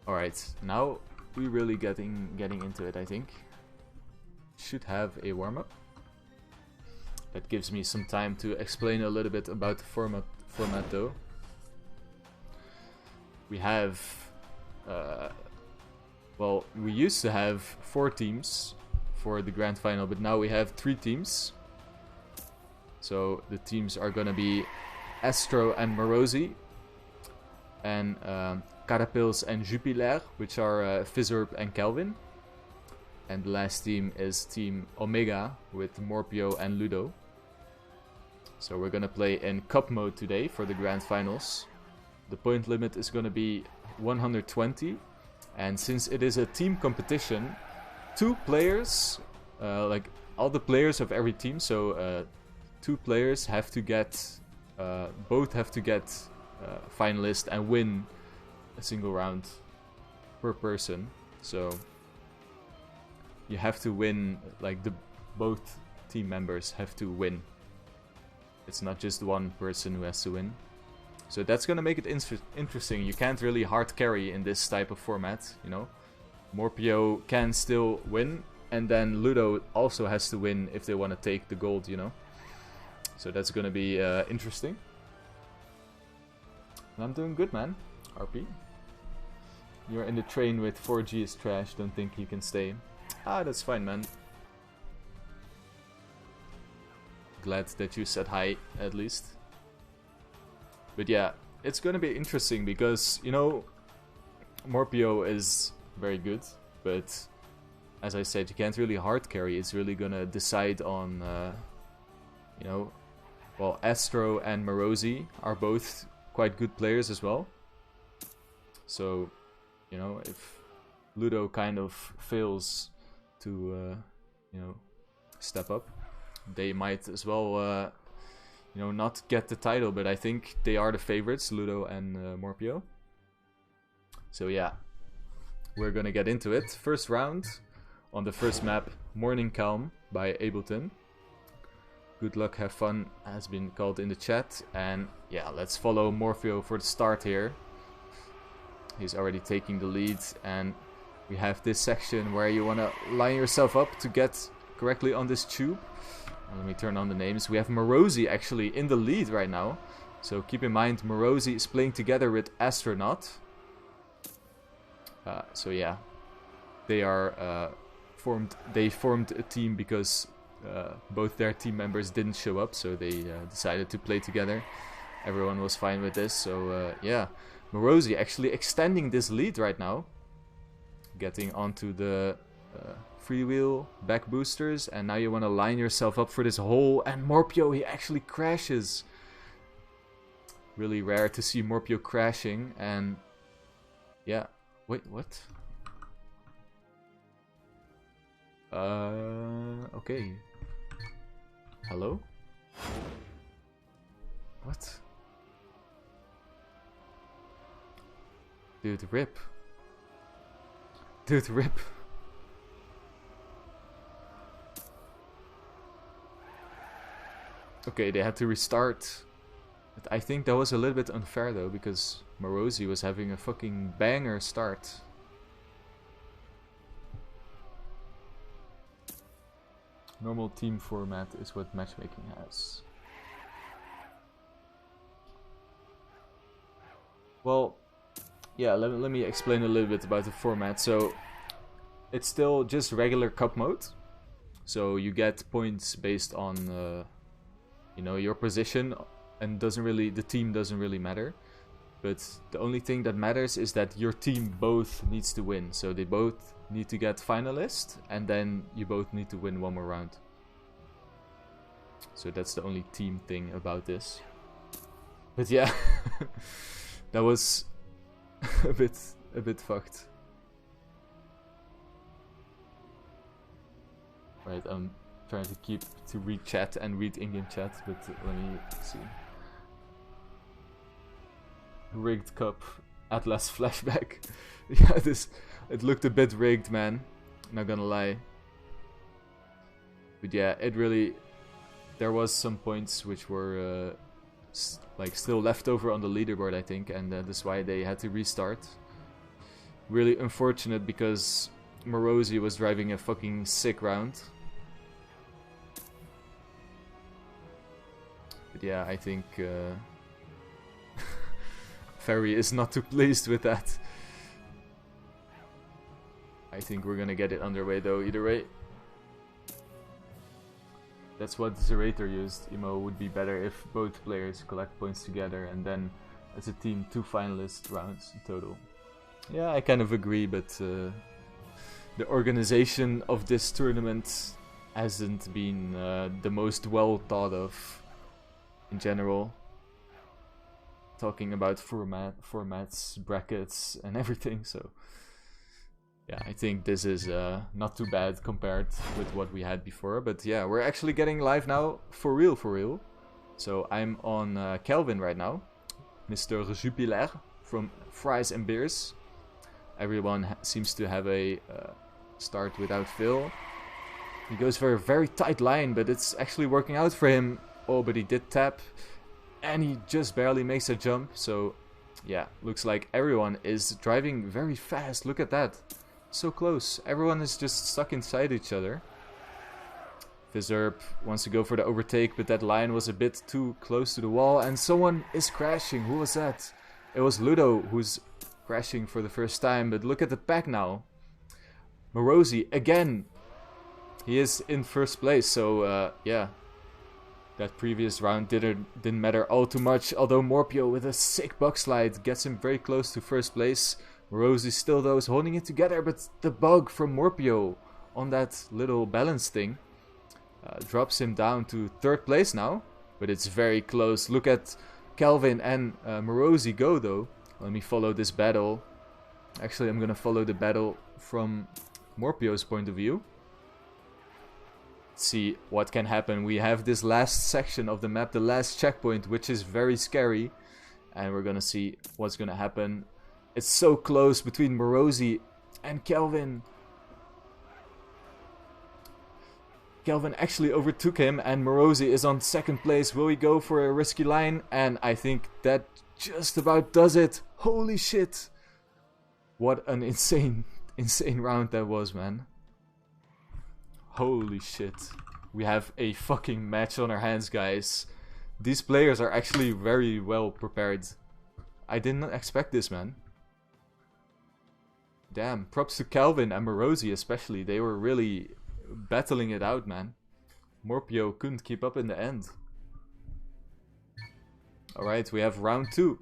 Alright, now we're really getting into it, I think. Should have a warm-up. That gives me some time to explain a little bit about the format though. We have... well, we used to have 4 teams for the grand final, but now we have 3 teams. So the teams are gonna be Astro and Marozi, and Carapils and Jupiler, which are Fizzorb and Kelvin. And the last team is Team Omega with Morpio and Ludo. So we're gonna play in cup mode today for the grand finals. The point limit is gonna be 120. And since it is a team competition, 2 players, like all the players of every team, so 2 players have to get, both have to get finalist and win a single round per person. So you have to win, like both team members have to win. It's not just one person who has to win. So that's gonna make it interesting. You can't really hard carry in this type of format, you know. Morpio can still win, and then Ludo also has to win if they want to take the gold, you know. So that's gonna be interesting. And I'm doing good, man. RP. You're in the train with 4G is trash, don't think you can stay. Ah, that's fine, man. Glad that you said hi, at least. But yeah, it's gonna be interesting because, you know, Morpio is very good, but as I said, you can't really hard carry. It's really gonna decide on, you know, well, Astro and Marozi are both quite good players as well. So, you know, if Ludo kind of fails to, you know, step up, they might as well, you know, not get the title, but I think they are the favorites, Ludo and Morpio. So yeah, we're gonna get into it. First round on the first map, Morning Calm by Ableton. Good luck, have fun has been called in the chat. And yeah, let's follow Morpio for the start here. He's already taking the lead, and we have this section where you want to line yourself up to get correctly on this tube. Let me turn on the names. We have Marozi actually in the lead right now. So keep in mind, Marozi is playing together with Astronaut. So yeah, they are they formed a team because both their team members didn't show up, so they decided to play together. Everyone was fine with this, so yeah. Marozi actually extending this lead right now. Getting onto the freewheel back boosters, and now you want to line yourself up for this hole, and Morpio, he actually crashes. Really rare to see Morpio crashing, and yeah. Wait, what? Okay. Hello? What? Dude, rip. Dude, rip. Okay, they had to restart. But I think that was a little bit unfair though, because Marozi was having a fucking banger start. Normal team format is what matchmaking has. Well, yeah, let me explain a little bit about the format. So, it's still just regular cup mode. So you get points based on, you know, your position, and the team doesn't really matter. But the only thing that matters is that your team both needs to win. So they both need to get finalist, and then you both need to win one more round. So that's the only team thing about this. But yeah, that was a bit fucked. Right, I'm trying to read chat and read in-game chat, but let me see. Rigged cup, Atlas flashback. Yeah, it looked a bit rigged, man. Not gonna lie. But yeah, there was some points which were like still left over on the leaderboard, I think, and that's why they had to restart. Really unfortunate because Marozi was driving a fucking sick round. But yeah, I think Ferry is not too pleased with that. I think we're gonna get it underway though, either way. That's what Zerator used. Emo would be better if both players collect points together and then as a team 2 finalist rounds in total. Yeah, I kind of agree, but the organization of this tournament hasn't been the most well thought of in general. Talking about formats, brackets and everything, so yeah, I think this is not too bad compared with what we had before. But yeah, we're actually getting live now for real. So I'm on Kelvin right now, Mr. Jupiler from Fries and Beers. Everyone seems to have a start without fail. He goes for a very tight line, but it's actually working out for him. Oh, but he did tap, and he just barely makes a jump. So yeah, looks like everyone is driving very fast. Look at that. So close. Everyone is just stuck inside each other. Fizzerp wants to go for the overtake, but that line was a bit too close to the wall, and someone is crashing. Who was that? It was Ludo who's crashing for the first time, but look at the pack now. Marozi again. He is in first place, so yeah. That previous round didn't matter all too much, although Morpio with a sick bug slide gets him very close to first place. Marozi still though is holding it together, but the bug from Morpio on that little balance thing drops him down to third place now. But it's very close. Look at Kelvin and Marozi go though. Let me follow this battle. Actually, I'm gonna follow the battle from Morpio's point of view. See what can happen. We have this last section of the map, the last checkpoint, which is very scary. And we're gonna see what's gonna happen. It's so close between Marozi and Kelvin. Kelvin actually overtook him and Marozi is on second place. Will he go for a risky line? And I think that just about does it. Holy shit. What an insane round that was, man. Holy shit. We have a fucking match on our hands, guys. These players are actually very well prepared. I did not expect this, man. Damn, props to Calvin and Marozi especially. They were really battling it out, man. Morpio couldn't keep up in the end. Alright, we have round 2.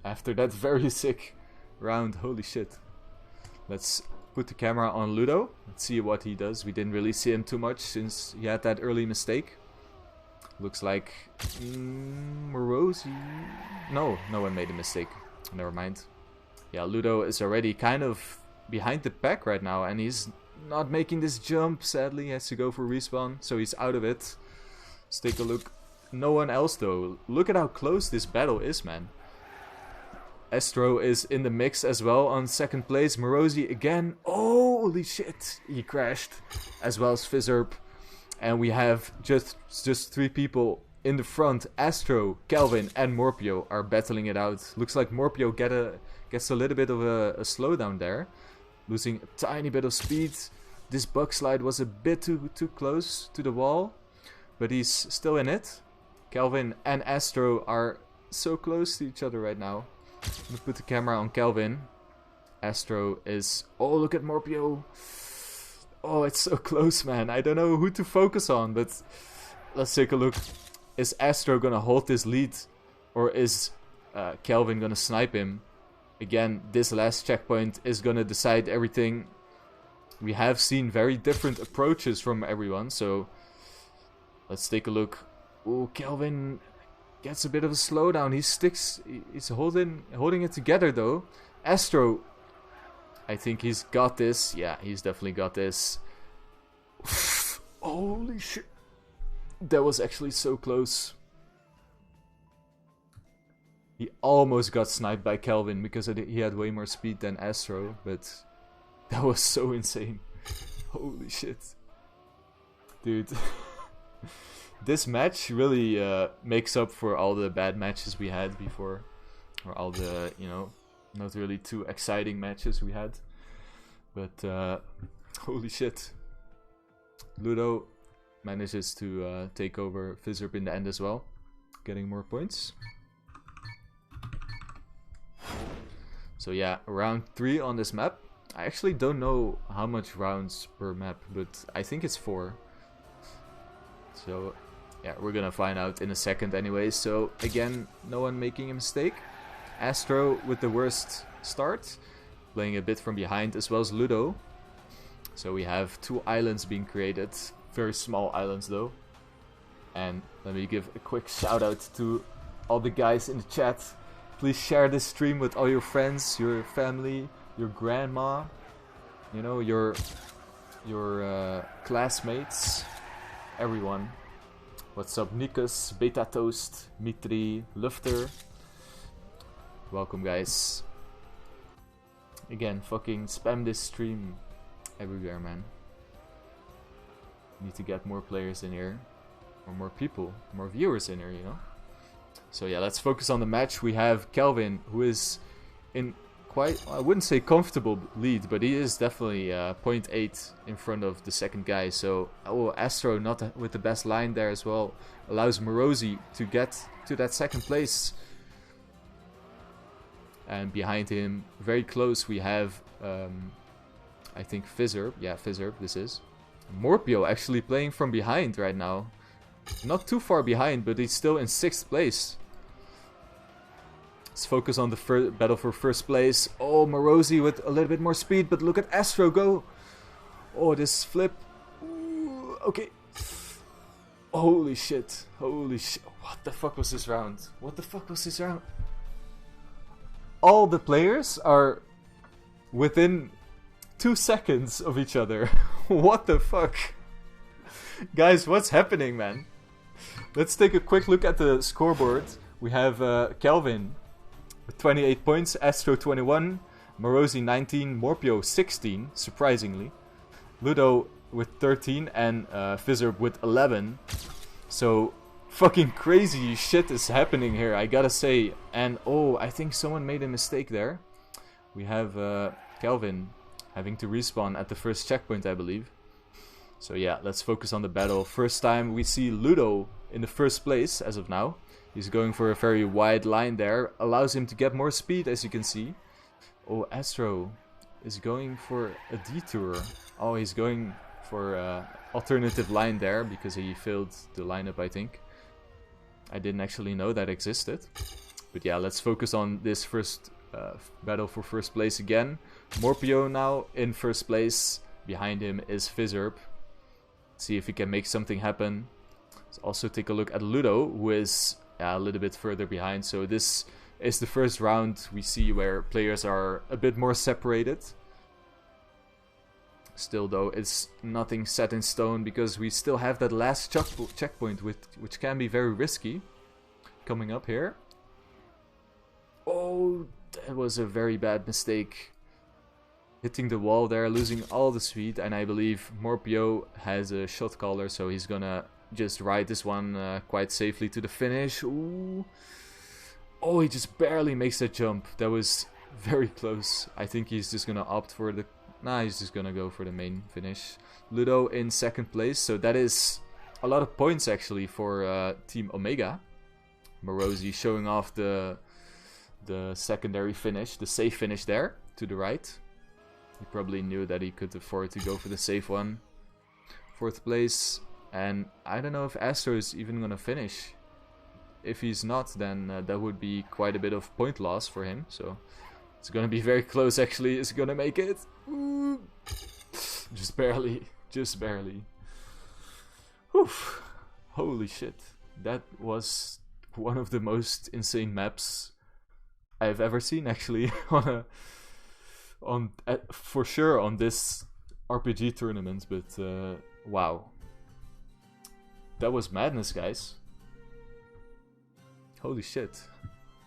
After that very sick round, holy shit. Let's put the camera on Ludo. Let's see what he does. We didn't really see him too much since he had that early mistake. Looks like Marozi. No one made a mistake. Never mind. Yeah, Ludo is already kind of behind the pack right now, and he's not making this jump. Sadly, he has to go for respawn, so he's out of it. Let's take a look. No one else though. Look at how close this battle is, man. Astro is in the mix as well on second place. Marozi again. Oh, holy shit. He crashed. As well as Fizzerp. And we have just 3 people in the front. Astro, Kelvin and Morpio are battling it out. Looks like Morpio gets a little bit of a slowdown there. Losing a tiny bit of speed. This bug slide was a bit too close to the wall. But he's still in it. Kelvin and Astro are so close to each other right now. I'm gonna put the camera on Kelvin. Astro is... Oh, look at Morpio. Oh, it's so close, man. I don't know who to focus on, but let's take a look. Is Astro gonna hold this lead? Or is Kelvin gonna snipe him? Again, this last checkpoint is gonna decide everything. We have seen very different approaches from everyone, so let's take a look. Oh, Kelvin gets a bit of a slowdown. He's holding it together though. Astro, I think he's got this. Yeah, he's definitely got this. Holy shit. That was actually so close. He almost got sniped by Kelvin because he had way more speed than Astro, but that was so insane. Holy shit. Dude. This match really makes up for all the bad matches we had before. Or all the, Not really too exciting matches we had. But holy shit. Ludo manages to take over Fizzerp in the end as well, getting more points. So yeah, round 3 on this map. I actually don't know how much rounds per map, but I think it's 4. So yeah, we're gonna find out in a second anyway. So again, no one making a mistake. Astro with the worst start, playing a bit from behind, as well as Ludo. So we have 2 islands being created, very small islands though. And let me give a quick shout out to all the guys in the chat. Please share this stream with all your friends, your family, your grandma, you know, your classmates, everyone. What's up, Nikus, Beta Toast, Mitri, Lufter. Welcome, guys. Again, fucking spam this stream everywhere, man. Need to get more players in here, or more people, more viewers in here, you know. So yeah, let's focus on the match. We have Kelvin, who is in quite, I wouldn't say comfortable lead, but he is definitely 0.8 in front of the second guy. So, oh, Astro not with the best line there as well, allows Marozi to get to that second place. And behind him, very close, we have, I think Fizzerp. Yeah, Fizzerp, this is. Morpio actually playing from behind right now. Not too far behind, but he's still in 6th place. Let's focus on the battle for first place. Oh, Marozi with a little bit more speed, but look at Astro go. Oh, this flip. Ooh, okay. Holy shit. Holy shit. What the fuck was this round? What the fuck was this round? All the players are within 2 seconds of each other. What the fuck? Guys, what's happening, man? Let's take a quick look at the scoreboard. We have Kelvin with 28 points, Astro 21, Marozi 19, Morpio 16, surprisingly. Ludo with 13 and Fizzerp with 11. So fucking crazy shit is happening here, I gotta say. And oh, I think someone made a mistake there. We have Kelvin having to respawn at the first checkpoint, I believe. So yeah, let's focus on the battle. First time we see Ludo in the first place as of now. He's going for a very wide line there. Allows him to get more speed, as you can see. Oh, Astro is going for a detour. Oh, he's going for an alternative line there because he failed the lineup, I think. I didn't actually know that existed. But yeah, let's focus on this first battle for first place again. Morpio now in first place. Behind him is Fizzerp. See if he can make something happen. Let's also take a look at Ludo, who is a little bit further behind. So this is the first round we see where players are a bit more separated. Still though, it's nothing set in stone because we still have that last checkpoint which can be very risky. Coming up here. Oh, that was a very bad mistake. Hitting the wall there, losing all the speed, and I believe Morpio has a shot caller, so he's gonna just ride this one quite safely to the finish. Ooh. Oh, he just barely makes that jump. That was very close. I think he's just gonna opt for the... Nah, he's just gonna go for the main finish. Ludo in second place, so that is a lot of points actually for Team Omega. Marozi showing off the secondary finish, the safe finish there to the right. He probably knew that he could afford to go for the safe one. 4th place. And I don't know if Astro is even going to finish. If he's not, then that would be quite a bit of point loss for him. So it's going to be very close actually. Is he going to make it? Ooh. Just barely. Just barely. Oof. Holy shit. That was one of the most insane maps I've ever seen actually for sure on this RPG tournament, but wow, that was madness, guys. Holy shit.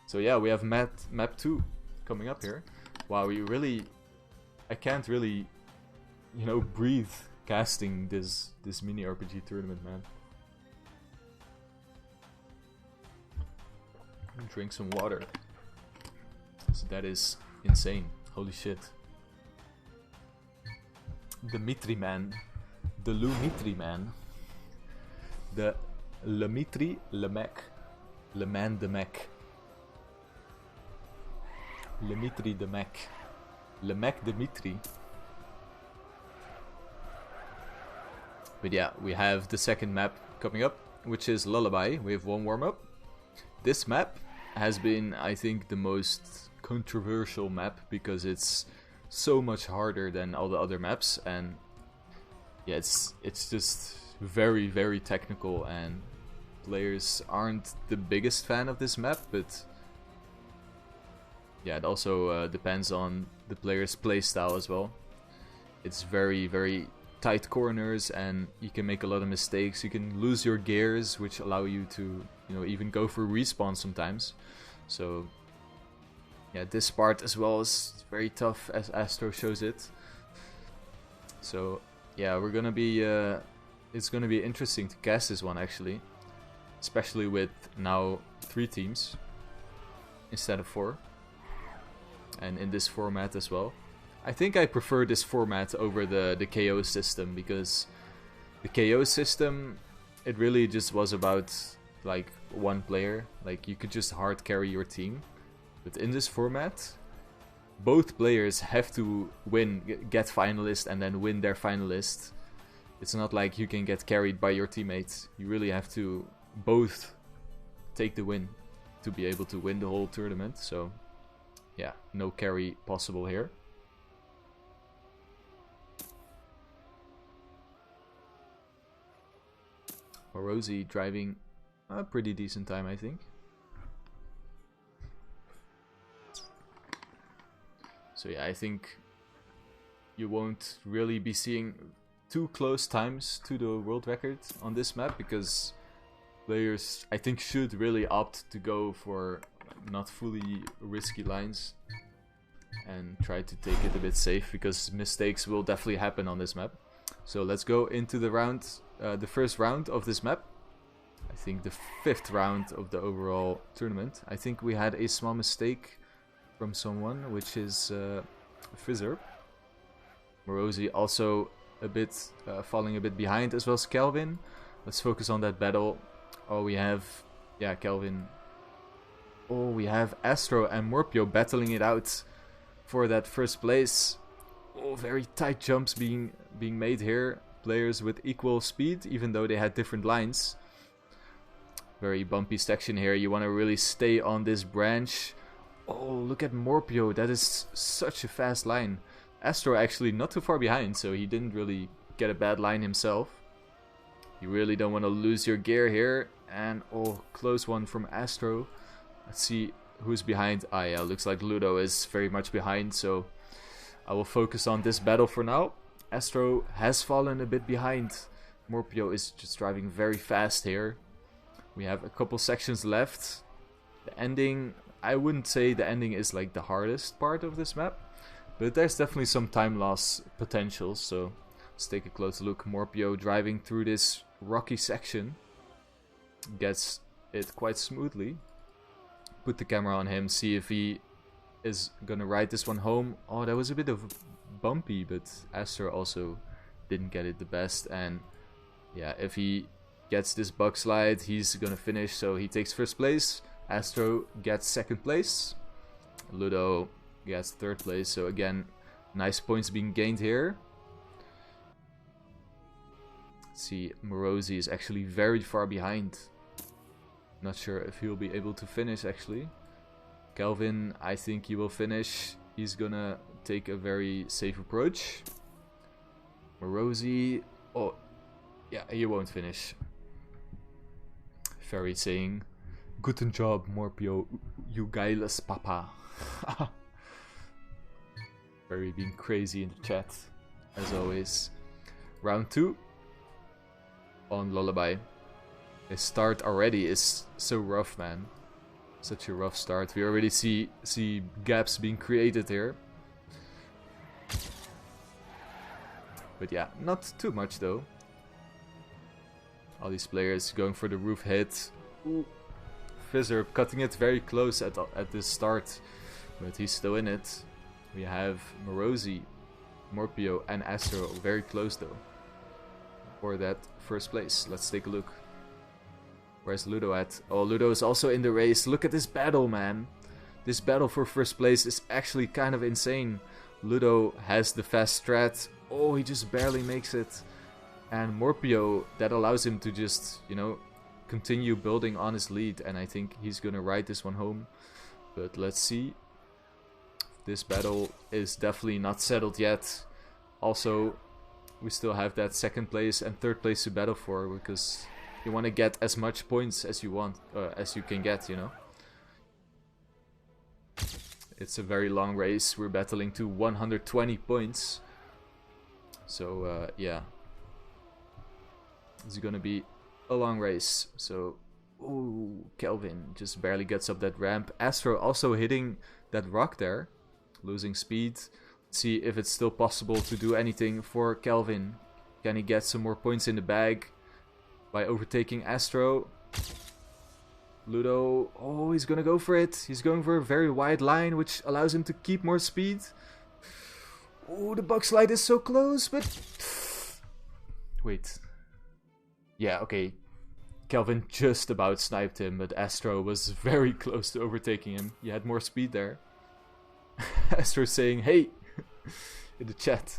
So yeah, we have map 2 coming up here. Wow, I can't really, you know, breathe casting this mini RPG tournament, man. Drink some water. So that is insane. Holy shit. The Mitri man. The Lumitri man. The Lemitri Lemek. Leman de Mek. Lemitri de Mek. Lemek Dimitri. But yeah, we have the second map coming up, which is Lullaby. We have one warm-up. This map has been, I think, the most controversial map because it's so much harder than all the other maps, and yeah, it's just very, very technical, and players aren't the biggest fan of this map, but yeah, it also depends on the player's playstyle as well. It's very, very tight corners, and you can make a lot of mistakes. You can lose your gears, which allow you to, you know, even go for respawn sometimes. So yeah, this part as well is very tough, as Astro shows it. So yeah, we're gonna be it's gonna be interesting to cast this one actually, especially with now 3 teams instead of 4, and in this format as well. I think I prefer this format over the KO system, because the KO system, it really just was about like one player. Like, you could just hard carry your team. But in this format, both players have to win, get finalist, and then win their finalist. It's not like you can get carried by your teammates. You really have to both take the win to be able to win the whole tournament. So yeah, no carry possible here. Marozi driving a pretty decent time, I think. So yeah, I think you won't really be seeing too close times to the world record on this map, because players, I think, should really opt to go for not fully risky lines and try to take it a bit safe, because mistakes will definitely happen on this map. So let's go into the round, the first round of this map. I think the 5th round of the overall tournament. I think we had a small mistake from someone, which is Fizzerp. Marozi also a bit falling a bit behind, as well as Kelvin. Let's focus on that battle. Oh, we have, yeah, Kelvin. Oh, we have Astro and Morpio battling it out for that first place. Oh, very tight jumps being made here. Players with equal speed, even though they had different lines. Very bumpy section here. You want to really stay on this branch. Oh, look at Morpio. That is such a fast line. Astro actually not too far behind, so he didn't really get a bad line himself. You really don't want to lose your gear here. And oh, close one from Astro. Let's see who's behind. Ah yeah, looks like Ludo is very much behind, so I will focus on this battle for now. Astro has fallen a bit behind. Morpio is just driving very fast here. We have a couple sections left. The ending, I wouldn't say the ending is like the hardest part of this map, but there's definitely some time loss potential, so let's take a close look. Morpio driving through this rocky section. Gets it quite smoothly. Put the camera on him, see if he is gonna ride this one home. Oh, that was a bit of bumpy, but Astro also didn't get it the best, and yeah, if he gets this bug slide, he's gonna finish, so he takes first place. Astro gets second place. Ludo gets third place, so again, nice points being gained here. Let's see, Marozi is actually very far behind. Not sure if he'll be able to finish actually. Kelvin, I think he will finish. He's gonna take a very safe approach. Marozi, oh yeah, he won't finish. Ferry saying, "Guten Job, Morpio, you geiles Papa." Ferry being crazy in the chat, as always. Round 2 on Lullaby. His start already is so rough, man. Such a rough start. We already see gaps being created here. But yeah, not too much though. All these players going for the roof hit. Ooh. Fizzer cutting it very close at this start, but he's still in it. We have Marozi, Morpio, and Astro very close though for that first place. Let's take a look. Where's Ludo at? Oh, Ludo is also in the race. Look at this battle, man. This battle for first place is actually kind of insane. Ludo has the fast strat. Oh, he just barely makes it. And Morpio, that allows him to just, you know, continue building on his lead. And I think he's gonna ride this one home. But let's see. This battle is definitely not settled yet. Also, we still have that second place and third place to battle for, because you want to get as much points as you want, as you can get, you know. It's a very long race. We're battling to 120 points. So, yeah. It's gonna be a long race. So, ooh, Kelvin just barely gets up that ramp. Astro also hitting that rock there, losing speed. Let's see if it's still possible to do anything for Kelvin. Can he get some more points in the bag by overtaking Astro? Ludo, oh, he's gonna go for it. He's going for a very wide line, which allows him to keep more speed. Oh, the bug slide is so close, but... Wait. Yeah, okay. Kelvin just about sniped him, but Astro was very close to overtaking him. He had more speed there. Astro saying, hey, in the chat.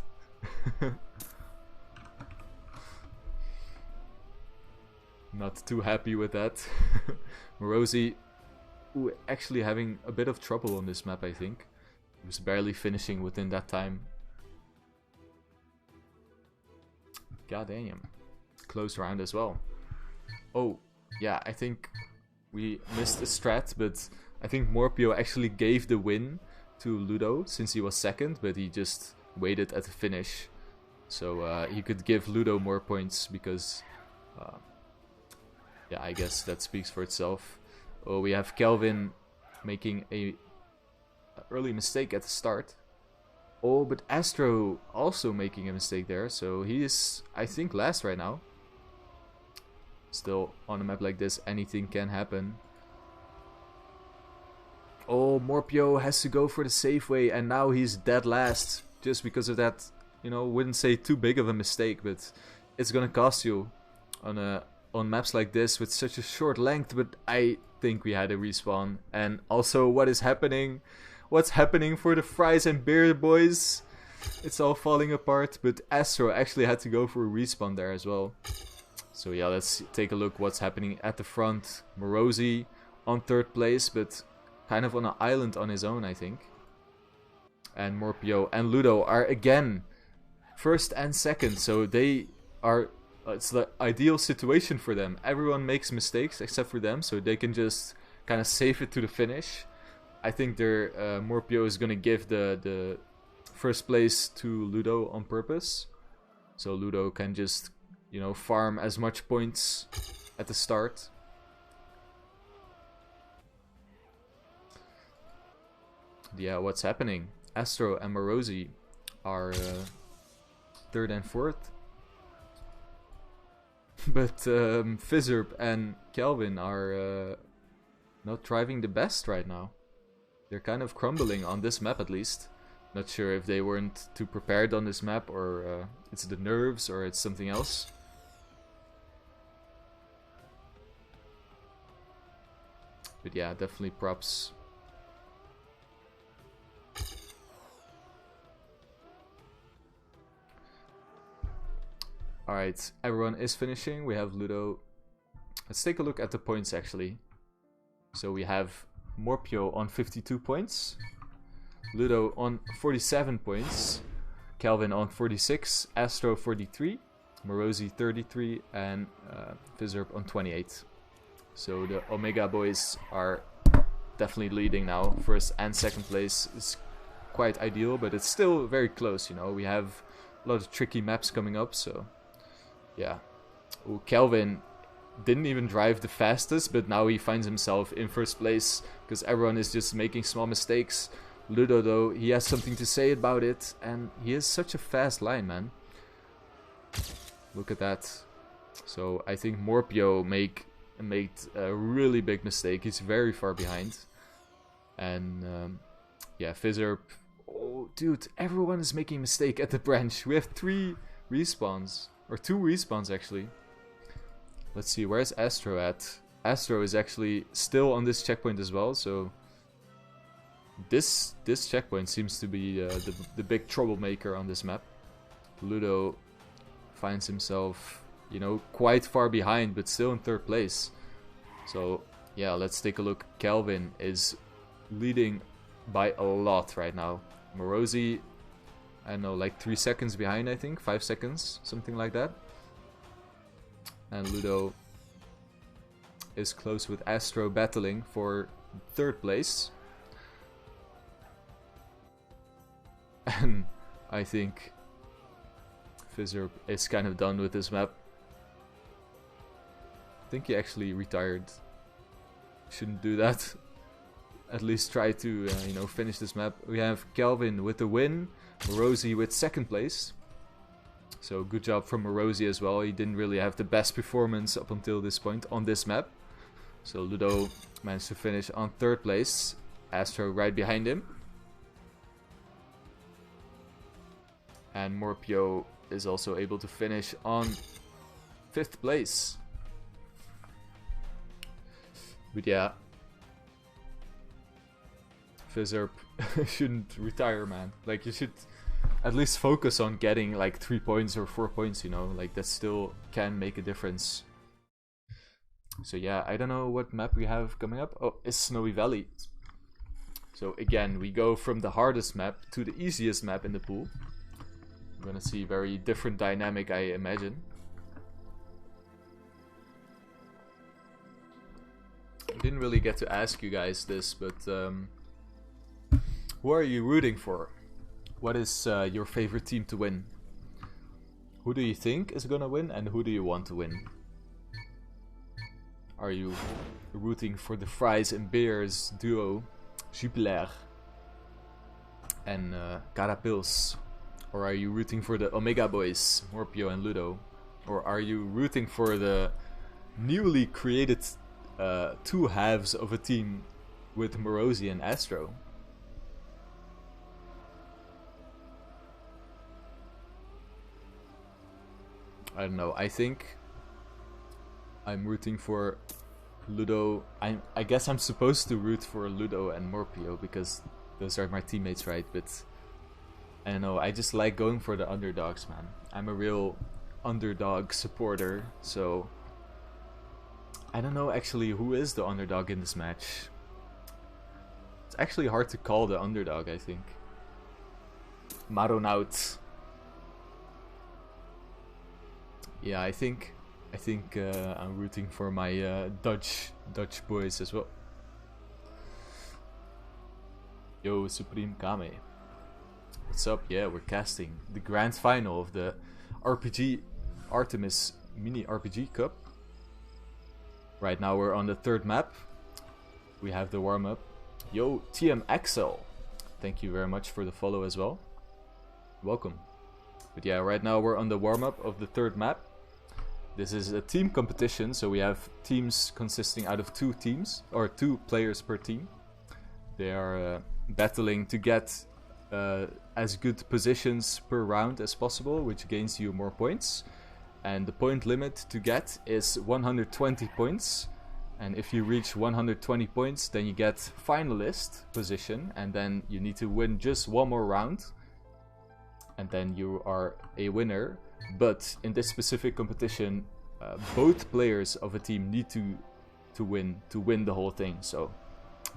Not too happy with that. Marozi, ooh, actually having a bit of trouble on this map, I think. He was barely finishing within that time. God damn. Close round as well. Oh, yeah, I think we missed a strat, but I think Morpio actually gave the win to Ludo since he was second, but he just waited at the finish. So he could give Ludo more points because... yeah, I guess that speaks for itself. Oh, we have Kelvin making a early mistake at the start. Oh, but Astro also making a mistake there. So he is, I think, last right now. Still, on a map like this, anything can happen. Oh, Morpio has to go for the safe way, and now he's dead last. Just because of that, you know, wouldn't say too big of a mistake, but it's gonna cost you on maps like this with such a short length. But I think we had a respawn. And also, what is happening? What's happening for the fries and beer, boys? It's all falling apart, but Astro actually had to go for a respawn there as well. So yeah, let's take a look what's happening at the front. Marozi on third place, but kind of on an island on his own, I think. And Morpio and Ludo are again first and second, so they are... it's the ideal situation for them. Everyone makes mistakes except for them, so they can just kind of save it to the finish. I think their Morpio is gonna give the first place to Ludo on purpose, so Ludo can just, you know, farm as much points at the start. Yeah, what's happening? Astro and Marozi are third and fourth. But Fizzerp and Kelvin are not driving the best right now. They're kind of crumbling on this map at least. Not sure if they weren't too prepared on this map, or it's the nerves, or it's something else. But yeah, definitely props. Alright, everyone is finishing. We have Ludo. Let's take a look at the points actually. So we have Morpio on 52 points. Ludo on 47 points. Kelvin on 46. Astro 43. Marozi 33. And Fizzerp on 28. So the Omega boys are definitely leading now. First and second place is quite ideal, but it's still very close, you know. We have a lot of tricky maps coming up, so... yeah. Ooh, Kelvin didn't even drive the fastest, but now he finds himself in first place because everyone is just making small mistakes. Ludo, though, he has something to say about it, and he is such a fast line, man. Look at that. So I think Morpio made a really big mistake. He's very far behind. And yeah, Fizzerp, oh, Oh, dude, everyone is making a mistake at the branch. We have 3 respawns. Or 2 respawns, actually. Let's see, where's Astro at? Astro is actually still on this checkpoint as well, so... This checkpoint seems to be the big troublemaker on this map. Ludo finds himself, you know, quite far behind, but still in 3rd place. So, yeah, let's take a look. Kelvin is leading by a lot right now. Marozi, I don't know, like 3 seconds behind, I think. 5 seconds, something like that. And Ludo is close with Astro battling for 3rd place. And I think Fizzerp is kind of done with this map. I think he actually retired. Shouldn't do that. At least try to, you know, finish this map. We have Kelvin with the win. Marozi with 2nd place. So good job from Marozi as well. He didn't really have the best performance up until this point on this map. So Ludo managed to finish on 3rd place. Astro right behind him. And Morpio is also able to finish on 5th place. But yeah, Fizzerp shouldn't retire, man. Like, you should at least focus on getting like 3 points or 4 points, you know? Like, that still can make a difference. So yeah, I don't know what map we have coming up. Oh, it's Snowy Valley. So again, we go from the hardest map to the easiest map in the pool. We're gonna see very different dynamic, I imagine. I didn't really get to ask you guys this, but who are you rooting for? What is your favorite team to win? Who do you think is gonna win, and who do you want to win? Are you rooting for the Fries and Beers duo, Jupiler and Carapils? Or are you rooting for the Omega Boys, Morpio and Ludo? Or are you rooting for the newly created 2 halves of a team with Marozi and Astro? I don't know. I think I'm rooting for Ludo. I guess I'm supposed to root for Ludo and Morpio because those are my teammates, right? But I don't know, I just like going for the underdogs, man. I'm a real underdog supporter, so I don't know actually who is the underdog in this match. It's actually hard to call the underdog, I think. Maronaut. Yeah, I think I'm rooting for my Dutch boys as well. Yo, Supreme Kame. What's up? Yeah, we're casting the grand final of the Artemis Rpg Cup. Right now we're on the 3rd map. We have the warm-up. Yo, TM Axel. Thank you very much for the follow as well. Welcome. But yeah, right now we're on the warm-up of the 3rd map. This is a team competition, so we have teams consisting out of 2 teams, or 2 players per team. They are battling to get as good positions per round as possible, which gains you more points. And the point limit to get is 120 points. And if you reach 120 points, then you get finalist position, and then you need to win just 1 more round. And then you are a winner. But in this specific competition, both players of a team need to win the whole thing. So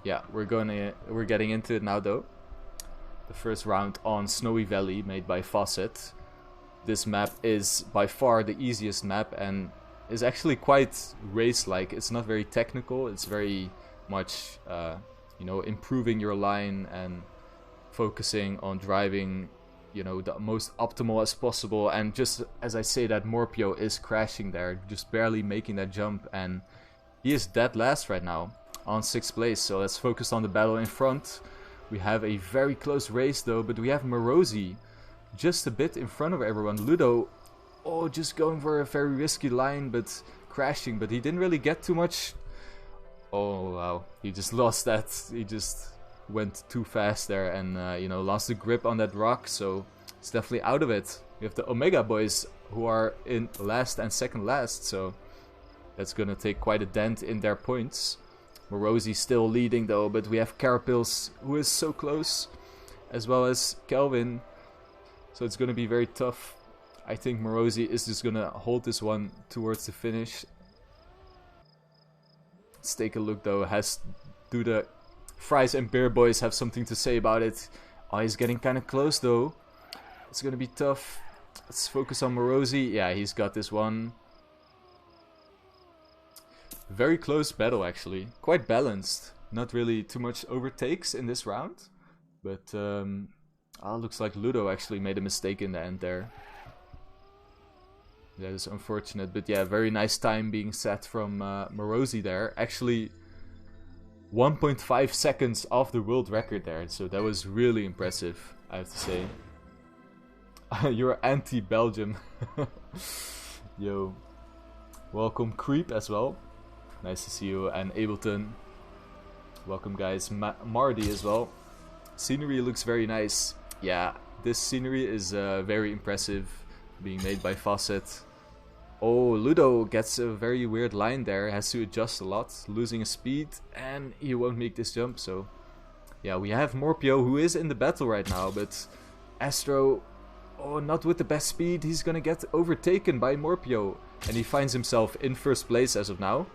yeah, we're getting into it now though. The first round on Snowy Valley, made by Fawcett. This map is by far the easiest map and is actually quite race-like. It's not very technical. It's very much, you know, improving your line and focusing on driving, you know, the most optimal as possible. And just as I say that, Morpio is crashing there, just barely making that jump, and he is dead last right now on 6th place. So let's focus on the battle in front. We have a very close race though, but we have Marozi just a bit in front of everyone. Ludo, oh, just going for a very risky line, but crashing, but he didn't really get too much. Oh wow, he just lost that. He just went too fast there and, you know, lost the grip on that rock, so it's definitely out of it. We have the Omega boys who are in last and second last, so that's gonna take quite a dent in their points. Marozi still leading though, but we have Carapils who is so close, as well as Kelvin, so it's gonna be very tough. I think Marozi is just gonna hold this one towards the finish. Let's take a look though. Do the Fries and Beer Boys have something to say about it? Oh, he's getting kind of close though. It's gonna be tough. Let's focus on Marozi. Yeah, he's got this one. Very close battle actually. Quite balanced. Not really too much overtakes in this round. But looks like Ludo actually made a mistake in the end there. That is unfortunate, but yeah, very nice time being set from Marozi there. Actually, 1.5 seconds off the world record there, so that was really impressive, I have to say. You're anti-Belgium. Yo. Welcome, Creep, as well. Nice to see you, and Ableton. Welcome, guys. Mardy as well. Scenery looks very nice. Yeah, this scenery is very impressive, being made by Fawcett. Oh, Ludo gets a very weird line there, has to adjust a lot, losing his speed, and he won't make this jump, so... Yeah, we have Morpio, who is in the battle right now, but Astro, oh, not with the best speed, he's gonna get overtaken by Morpio, and he finds himself in first place as of now.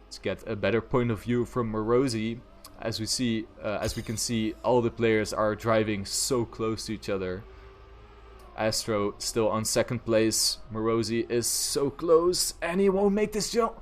Let's get a better point of view from Marozi. As we can see, all the players are driving so close to each other. Astro still on second place. Marozi is so close and he won't make this jump.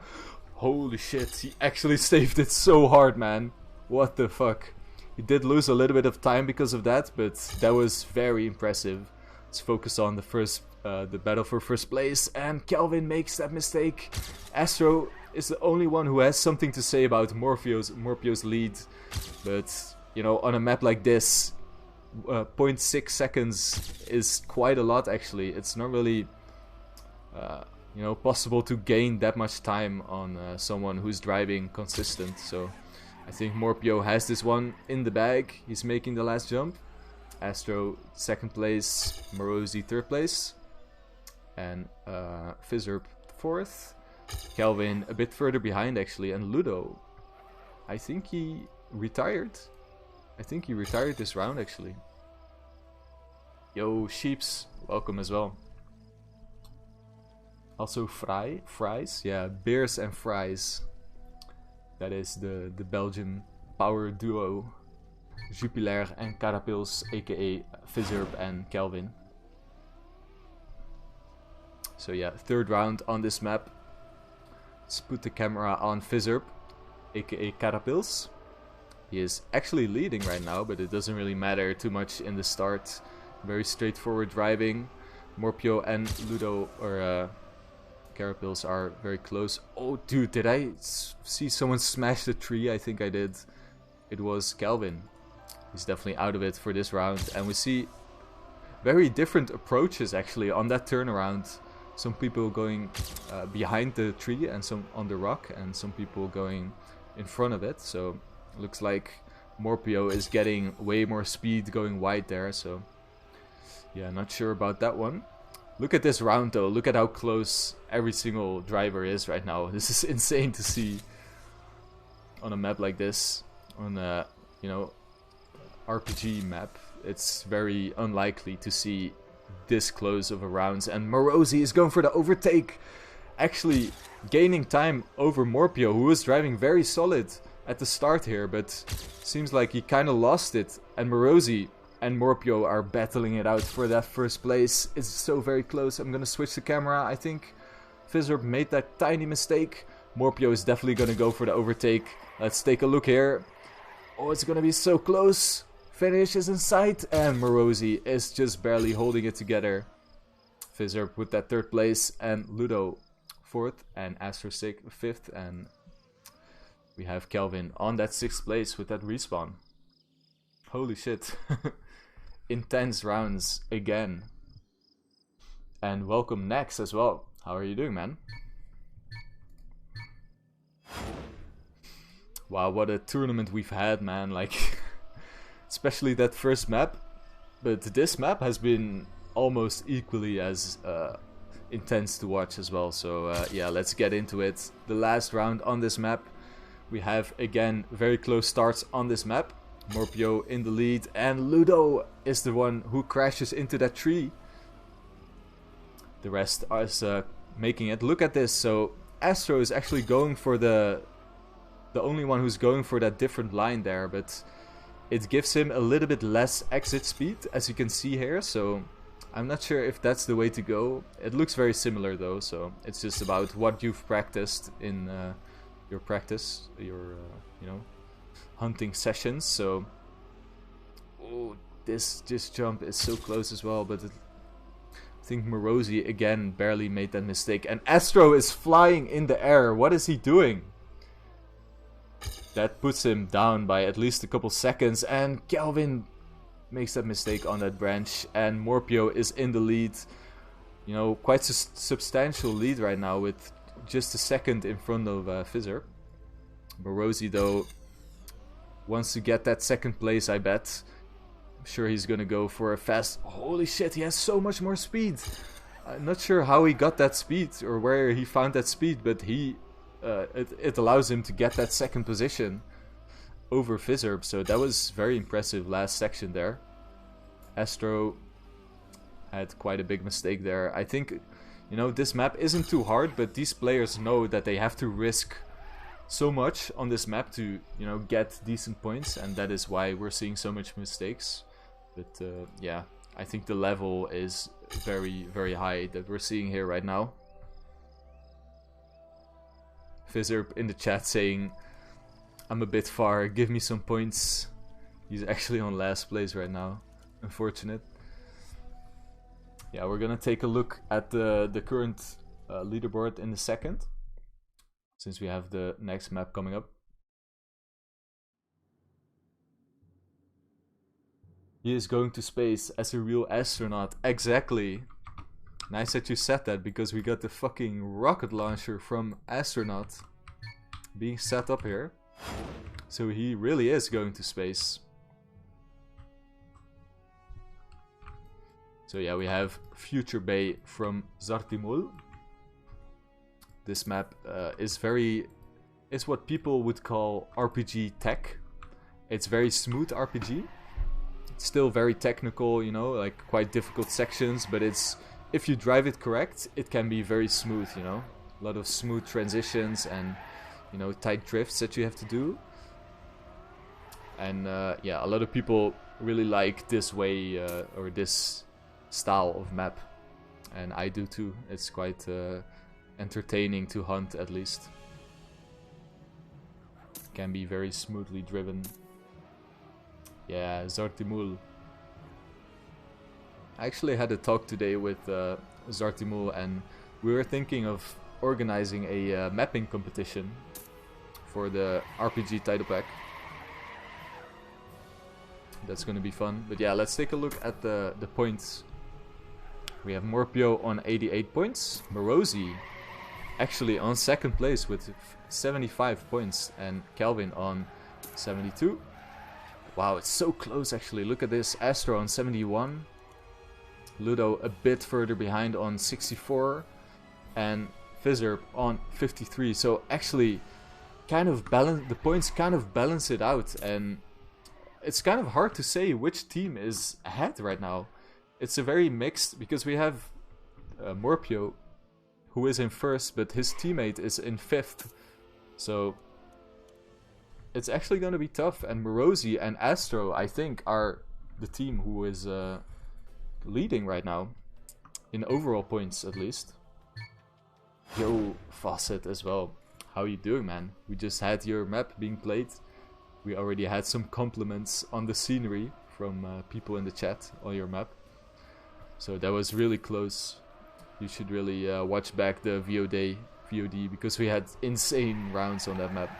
Holy shit, he actually saved it so hard, man. What the fuck. He did lose a little bit of time because of that, but that was very impressive. Let's focus on the battle for first place, and Kelvin makes that mistake. Astro is the only one who has something to say about Morpio's lead, but you know, on a map like this, 0.6 seconds is quite a lot actually. It's not really you know, possible to gain that much time on someone who's driving consistent, so I think Morpio has this one in the bag. He's making the last jump. Astro second place, Marozi third place, and Fizzerp fourth. Kelvin a bit further behind actually, and Ludo, I think he retired. I think he retired this round actually. Yo, Sheeps, welcome as well. Also Fries, yeah, Beers and Fries. That is the Belgian power duo. Jupiler and Carapils, aka Fizzerp and Kelvin. So yeah, third round on this map. Let's put the camera on Fizzerp, aka Carapils. He is actually leading right now, but it doesn't really matter too much in the start. Very straightforward driving. Morpio and Ludo, or Carapils, are very close. Oh dude, did I see someone smash the tree? I think I did. It was Kelvin. He's definitely out of it for this round. And we see very different approaches actually on that turnaround. Some people going behind the tree and some on the rock, and some people going in front of it. So looks like Morpio is getting way more speed going wide there. So yeah, not sure about that one. Look at this round though. Look at how close every single driver is right now. This is insane to see on a map like this. On a, you know, RPG map. It's very unlikely to see this close of a rounds, and Marozi is going for the overtake, actually gaining time over Morpio, who was driving very solid at the start here, but seems like he kind of lost it, and Marozi and Morpio are battling it out for that first place. It's so very close. I'm gonna switch the camera. I think Fizzerp made that tiny mistake. Morpio is definitely gonna go for the overtake. Let's take a look here. Oh, it's gonna be so close. Finish is in sight, and Marozi is just barely holding it together. Fizzerp with that third place, and Ludo fourth, and Astro fifth, and we have Kelvin on that sixth place with that respawn. Holy shit. Intense rounds again. And welcome Nex as well. How are you doing, man? Wow, what a tournament we've had, man. Like, especially that first map. But this map has been almost equally as intense to watch as well. So yeah, let's get into it. The last round on this map. We have, again, very close starts on this map. Morpio in the lead, and Ludo is the one who crashes into that tree. The rest is making it. Look at this. So Astro is actually going for the only one who's going for that different line there, but it gives him a little bit less exit speed, as you can see here. So I'm not sure if that's the way to go. It looks very similar though, so it's just about what you've practiced in your practice, your you know, hunting sessions. So this jump is so close as well, but I think Marozi again barely made that mistake, and Astro is flying in the air. What is he doing? That puts him down by at least a couple seconds, and Kelvin makes that mistake on that branch, and Morpio is in the lead. You know, quite a substantial lead right now with just a second in front of Fizzer. Marozi though wants to get that second place, I bet. I'm sure he's gonna go for a fast... Holy shit, he has so much more speed! I'm not sure how he got that speed or where he found that speed, but he... it allows him to get that second position over Fizzerb, so that was very impressive last section there. Astro had quite a big mistake there. I think, you know, this map isn't too hard, but these players know that they have to risk so much on this map to, you know, get decent points, and that is why we're seeing so much mistakes. But yeah, I think the level is very, very high that we're seeing here right now. Fizzerb in the chat saying, I'm a bit far, give me some points. He's actually on last place right now. Unfortunate. Yeah, we're gonna take a look at the current leaderboard in a second, since we have the next map coming up. He is going to space as a real astronaut. Exactly. Nice that you said that, because we got the fucking rocket launcher from Astronaut being set up here. So he really is going to space. So yeah, we have Future Bay from Zartimul. This map is what people would call RPG tech. It's very smooth RPG. It's still very technical, you know, like quite difficult sections, but it's, if you drive it correct, it can be very smooth, you know. A lot of smooth transitions and, you know, tight drifts that you have to do. And yeah, a lot of people really like this way or this style of map, and I do too. It's quite entertaining to hunt, at least. Can be very smoothly driven. Yeah, Zartimul. I actually had a talk today with Zartimul, and we were thinking of organizing a mapping competition for the RPG title pack. That's gonna be fun. But yeah, let's take a look at the points. We have Morpio on 88 points. Marozi actually on second place with 75 points. And Calvin on 72. Wow, it's so close actually. Look at this. Astro on 71. Ludo a bit further behind on 64. And Fizzer on 53. So actually, kind of the points kind of balance it out. And it's kind of hard to say which team is ahead right now. It's a very mixed, because we have Morpio, who is in first, but his teammate is in fifth. So it's actually going to be tough. And Marozi and Astro, I think, are the team who is leading right now, in overall points at least. Yo, Fawcett as well. How you doing, man? We just had your map being played. We already had some compliments on the scenery from people in the chat on your map. So that was really close. You should really watch back the VOD, because we had insane rounds on that map.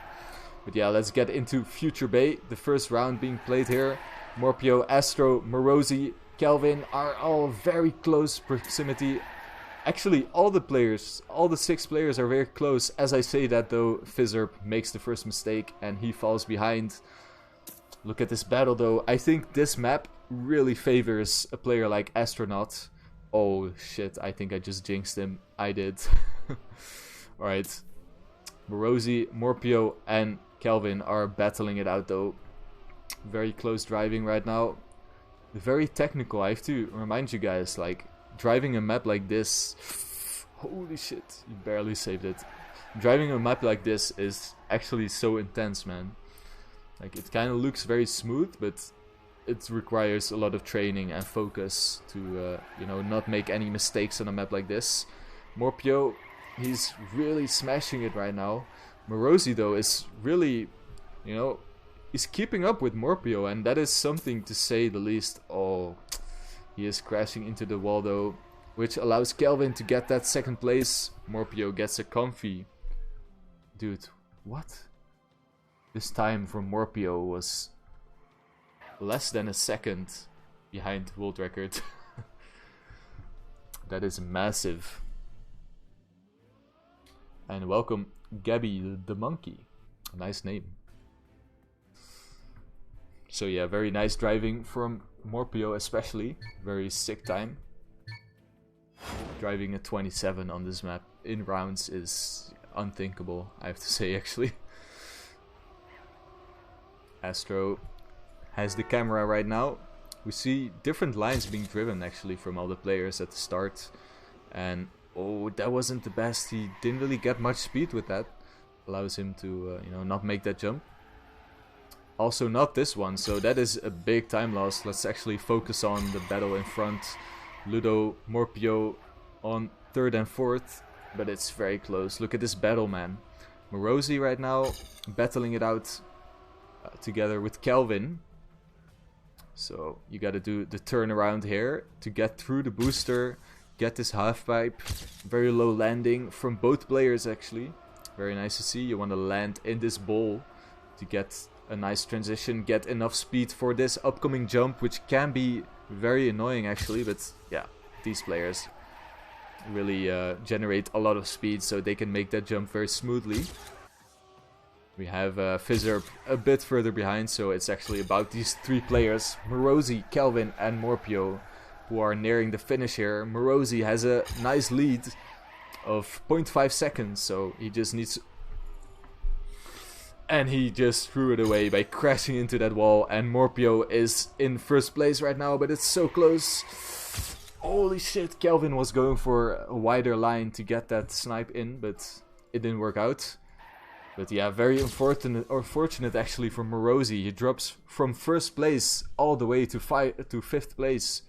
But yeah, let's get into Future Bay. The first round being played here. Morpio, Astro, Marozi, Kelvin are all very close proximity. Actually, all the 6 players are very close. As I say that though, Fizzerb makes the first mistake and he falls behind. Look at this battle though. I think this map really favors a player like Astronaut. Oh shit, I think I just jinxed him. I did. Alright. Marozi, Morpio and Kelvin are battling it out though. Very close driving right now. Very technical. I have to remind you guys, like, driving a map like this... Holy shit, you barely saved it. Driving a map like this is actually so intense, man. Like, it kind of looks very smooth, but it requires a lot of training and focus to, you know, not make any mistakes on a map like this. Morpio, he's really smashing it right now. Marozi, though, is really, you know, he's keeping up with Morpio, and that is something to say the least. Oh, he is crashing into the wall, though, which allows Kelvin to get that second place. Morpio gets a comfy. Dude, what? This time from Morpio was less than a second behind world record. That is massive. And welcome Gabby the monkey. A nice name. So yeah, very nice driving from Morpio especially. Very sick time. Driving a 27 on this map in rounds is unthinkable, I have to say, actually. Astro has the camera right now. We see different lines being driven actually from all the players at the start. And oh, that wasn't the best. He didn't really get much speed with that. Allows him to, you know, not make that jump. Also not this one, so that is a big time loss. Let's actually focus on the battle in front. Ludo, Morpio on 3rd and 4th, but it's very close. Look at this battle, man. Marozi right now battling it out together with Kelvin. So you gotta do the turnaround here to get through the booster, get this half pipe. Very low landing from both players actually. Very nice to see. You want to land in this bowl to get a nice transition, get enough speed for this upcoming jump, which can be very annoying actually, but yeah, these players really generate a lot of speed so they can make that jump very smoothly. We have Fizzerp a bit further behind, so it's actually about these three players, Marozi, Kelvin and Morpio, who are nearing the finish here. Marozi has a nice lead of 0.5 seconds, so he just needs... And he just threw it away by crashing into that wall, and Morpio is in first place right now, but it's so close. Holy shit, Kelvin was going for a wider line to get that snipe in, but it didn't work out. But yeah, very unfortunate actually for Marozi. He drops from first place all the way to 5th place.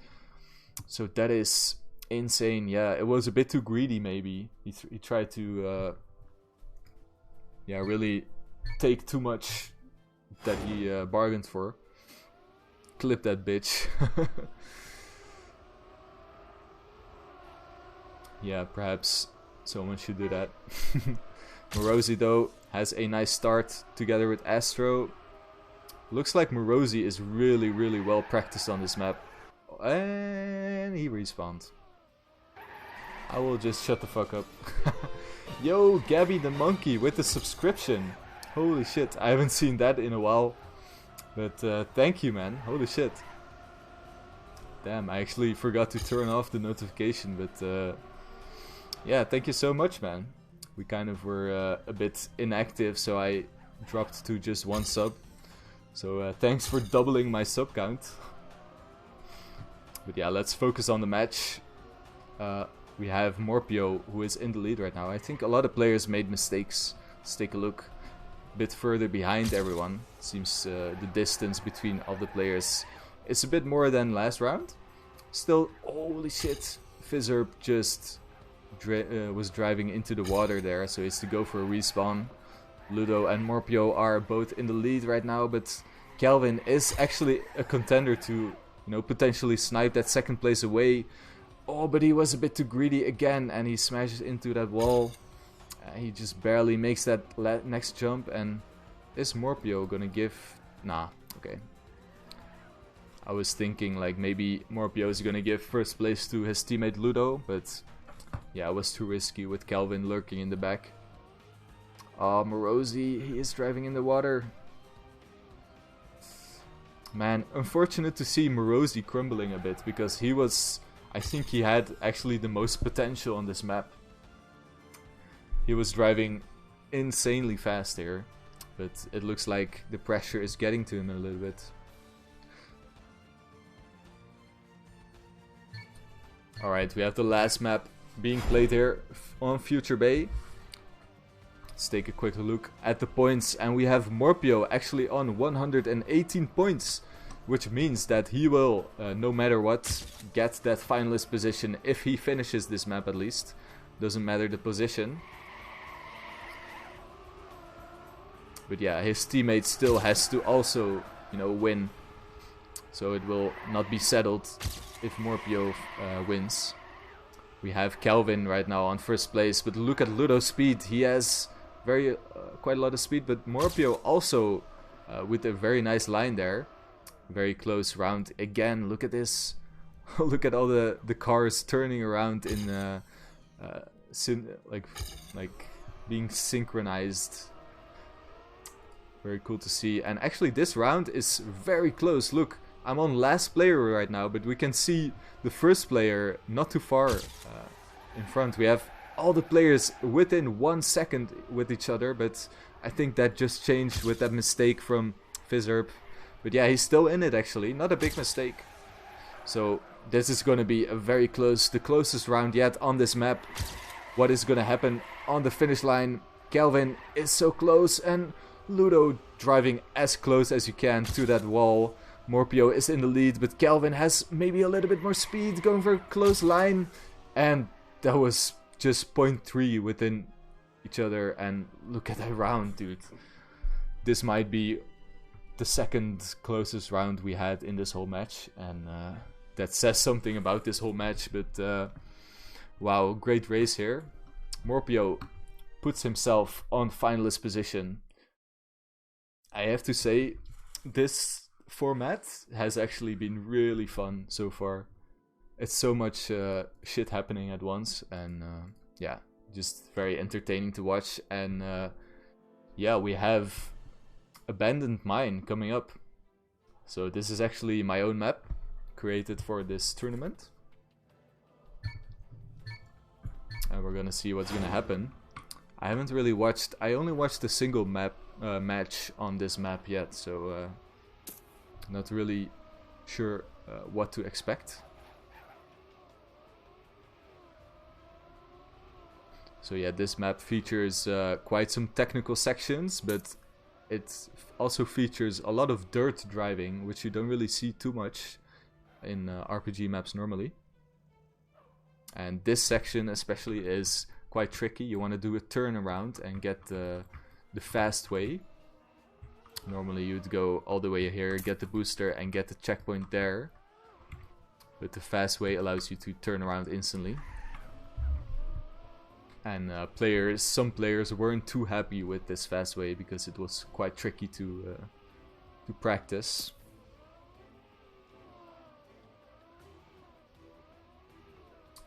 So that is insane. Yeah, it was a bit too greedy maybe. He tried to yeah, really take too much that he bargained for. Clip that bitch. Yeah, perhaps someone should do that. Marozi though has a nice start together with Astro. Looks like Marozi is really well practiced on this map. And he respawned. I will just shut the fuck up. Yo, Gabby the monkey with the subscription. Holy shit, I haven't seen that in a while. But thank you, man. Holy shit. Damn, I actually forgot to turn off the notification, but yeah, thank you so much, man. We kind of were a bit inactive, so I dropped to just 1 sub. So thanks for doubling my sub count. But yeah, let's focus on the match. We have Morpio, who is in the lead right now. I think a lot of players made mistakes. Let's take a look. A bit further behind everyone. Seems the distance between all the players is a bit more than last round. Still, holy shit. Fizzerp just was driving into the water there, so he has to go for a respawn. Ludo and Morpio are both in the lead right now, but Kelvin is actually a contender to, you know, potentially snipe that second place away. Oh, but he was a bit too greedy again, and he smashes into that wall. He just barely makes that next jump, and is Morpio gonna give... Nah, okay. I was thinking like maybe Morpio is gonna give first place to his teammate Ludo, but yeah, it was too risky with Kelvin lurking in the back. Oh, Marozi, he is driving in the water. Man, unfortunate to see Marozi crumbling a bit, because he was... I think he had actually the most potential on this map. He was driving insanely fast here, but it looks like the pressure is getting to him a little bit. Alright, we have the last map being played here on Future Bay. Let's take a quick look at the points, and we have Morpio actually on 118 points, which means that he will, no matter what, get that finalist position if he finishes this map at least. Doesn't matter the position. But yeah, his teammate still has to also, you know, win. So it will not be settled if Morpio wins. We have Calvin right now on first place, but look at Ludo's speed. He has quite a lot of speed, but Morpio also with a very nice line there. Very close round again. Look at this. Look at all the cars turning around in like being synchronized. Very cool to see. And actually this round is very close. Look, I'm on last player right now, but we can see the first player not too far in front. We have all the players within 1 second with each other, but I think that just changed with that mistake from Fizzerp. But yeah, he's still in it actually. Not a big mistake. So this is going to be a very close, the closest round yet on this map. What is going to happen on the finish line? Calvin is so close, and Ludo driving as close as you can to that wall. Morpio is in the lead, but Calvin has maybe a little bit more speed, going for a close line. And that was just 0.3 within each other. And look at that round, dude. This might be the second closest round we had in this whole match. And that says something about this whole match. But wow, great race here. Morpio puts himself on finalist position. I have to say, this format has actually been really fun so far. It's so much shit happening at once, and yeah, just very entertaining to watch. And yeah, we have Abandoned Mine coming up. So this is actually my own map created for this tournament, and we're gonna see what's gonna happen. I haven't really watched. I only watched a single match on this map yet, so not really sure what to expect. So yeah, this map features quite some technical sections, but it also features a lot of dirt driving, which you don't really see too much in RPG maps normally. And this section especially is quite tricky. You want to do a turnaround and get the fast way. Normally you'd go all the way here, get the booster and get the checkpoint there. But the fast way allows you to turn around instantly. And some players weren't too happy with this fast way because it was quite tricky to practice.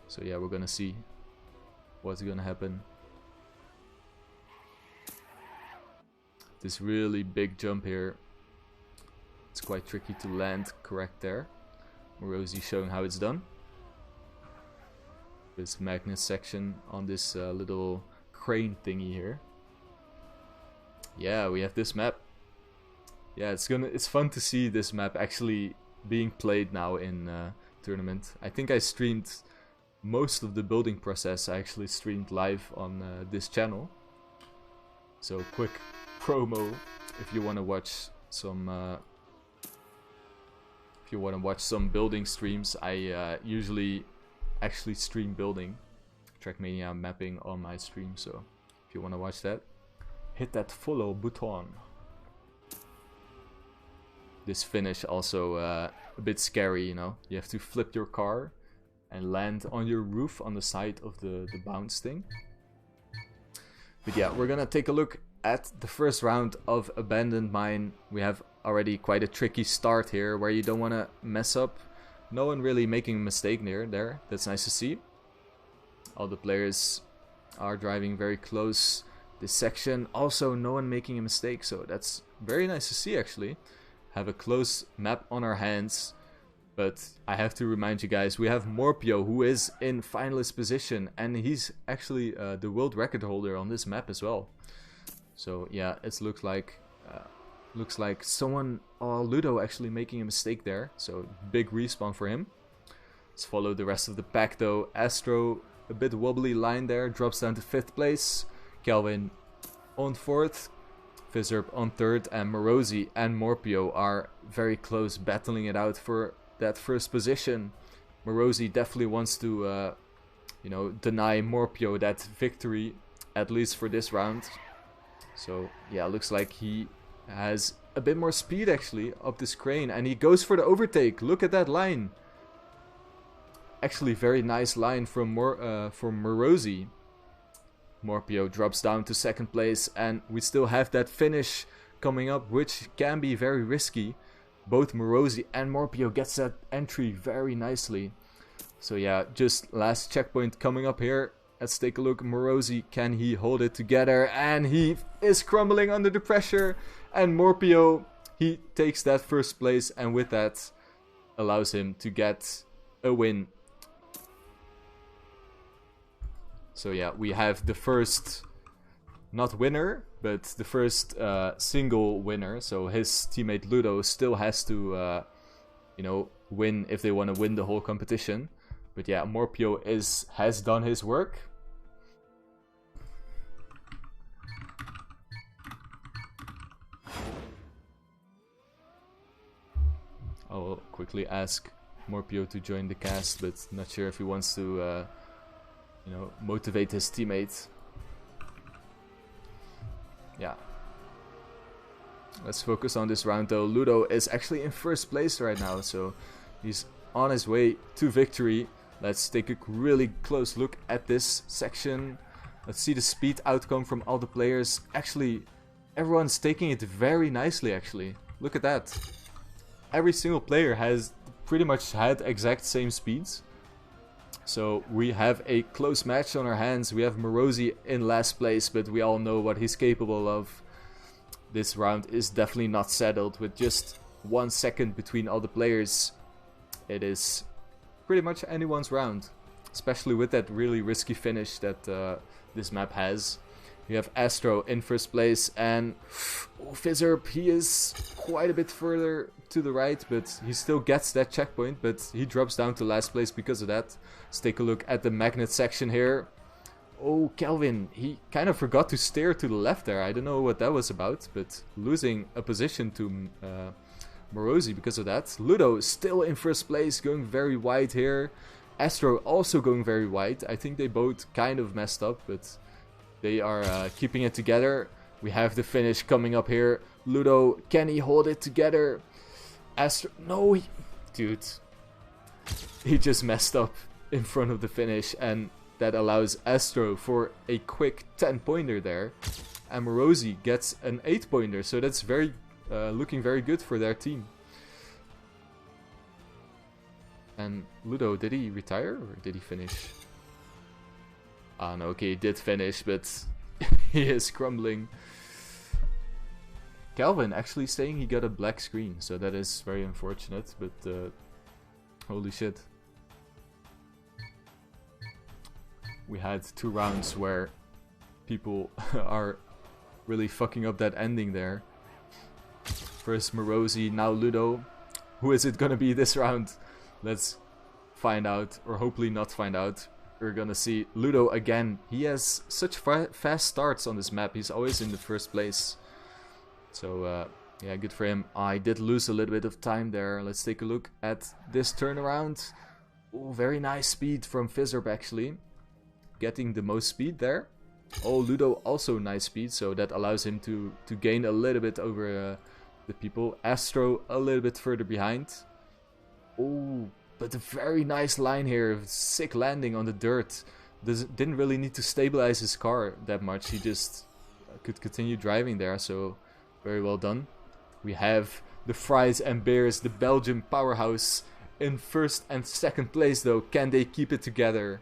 So yeah, we're gonna see what's gonna happen. This really big jump here. It's quite tricky to land correct there. Marozi showing how it's done. This magnet section on this little crane thingy here. Yeah, we have this map. Yeah, it's fun to see this map actually being played now in tournament. I think I streamed most of the building process. I actually streamed live on this channel. So quick promo if you want to watch some building streams. I usually actually stream building Trackmania mapping on my stream, so if you want to watch that, hit that follow button. This finish also a bit scary, you know. You have to flip your car and land on your roof on the side of the bounce thing. But yeah, we're gonna take a look at the first round of Abandoned Mine. We have already quite a tricky start here where you don't want to mess up. No one really making a mistake there. That's nice to see. All the players are driving very close. This section also no one making a mistake, so that's very nice to see actually. have a close map on our hands. But I have to remind you guys, we have Morpio, who is in finalist position. And he's actually the world record holder on this map as well. So yeah, it looks like someone, Ludo, actually making a mistake there. So big respawn for him. Let's follow the rest of the pack though. Astro, a bit wobbly line there, drops down to 5th place. Kelvin on 4th. Fizzerp on 3rd. And Marozi and Morpio are very close, battling it out for that 1st position. Marozi definitely wants to, deny Morpio that victory, at least for this round. So yeah, looks like he has a bit more speed actually up this crane, and he goes for the overtake. Look at that line. Actually, very nice line from Marozi. Morpio drops down to 2nd place, and we still have that finish coming up, which can be very risky. Both Marozi and Morpio gets that entry very nicely. So yeah, just last checkpoint coming up here. Let's take a look. Marozi, can he hold it together? And he is crumbling under the pressure. And Morpio, he takes that 1st place, and with that allows him to get a win. So yeah, we have the first, not winner, but the first single winner. So his teammate Ludo still has to, win if they want to win the whole competition. But yeah, Morpio has done his work. I'll quickly ask Morpio to join the cast, but not sure if he wants to, motivate his teammates. Yeah. Let's focus on this round though. Ludo is actually in 1st place right now, so he's on his way to victory. Let's take a really close look at this section. Let's see the speed outcome from all the players. Actually, everyone's taking it very nicely actually. Look at that. Every single player has pretty much had exact same speeds. So we have a close match on our hands. We have Marozi in last place, but we all know what he's capable of. This round is definitely not settled. With just 1 second between all the players, it is pretty much anyone's round. Especially with that really risky finish that this map has. We have Astro in 1st place, and Fizzerp, he is quite a bit further to the right, but he still gets that checkpoint, but he drops down to last place because of that. Let's take a look at the magnet section here. Oh, Kelvin, he kind of forgot to steer to the left there. I don't know what that was about, but losing a position to Marozi because of that. Ludo still in 1st place, going very wide here. Astro also going very wide. I think they both kind of messed up, but they are keeping it together. We have the finish coming up here. Ludo, can he hold it together? Astro, no, dude. He just messed up in front of the finish, and that allows Astro for a quick 10-pointer there. And Marozi gets an 8-pointer, so that's very looking very good for their team. And Ludo, did he retire or did he finish? Ah, no, okay, he did finish, but he is crumbling. Calvin actually saying he got a black screen, so that is very unfortunate, but holy shit. We had 2 rounds where people are really fucking up that ending there. First Marozi, now Ludo. Who is it gonna be this round? Let's find out, or hopefully not find out. We're gonna see Ludo again. He has such fast starts on this map. He's always in the 1st place. So, yeah, good for him. I did lose a little bit of time there. Let's take a look at this turnaround. Oh, very nice speed from Fizzerp actually. Getting the most speed there. Oh, Ludo also nice speed, so that allows him to gain a little bit over the people. Astro a little bit further behind. Oh, but a very nice line here. Sick landing on the dirt. Didn't really need to stabilize his car that much. He just could continue driving there, so very well done. We have the Fries and Bears, the Belgian powerhouse, in 1st and 2nd place though. Can they keep it together?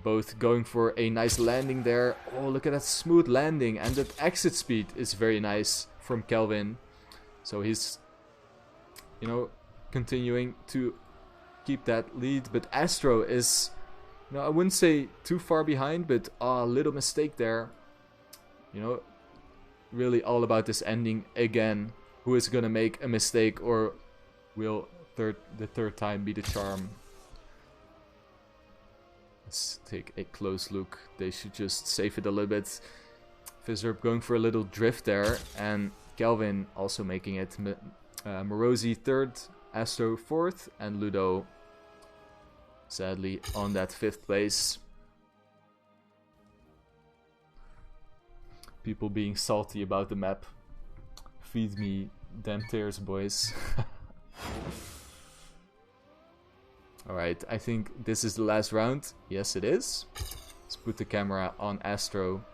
Both going for a nice landing there. Oh, look at that smooth landing. And that exit speed is very nice from Kelvin. So he's, you know, continuing to keep that lead. But Astro is, you know, I wouldn't say too far behind, but a little mistake there. You know, really all about this ending again. Who is gonna make a mistake, or will the third time be the charm? Let's take a close look. They should just save it a little bit. Fizzerp going for a little drift there, and Kelvin also making it. Marozi third, Astro fourth, and Ludo sadly on that 5th place. People being salty about the map. Feed me damn tears, boys. Alright, I think this is the last round. Yes, it is. Let's put the camera on Astro.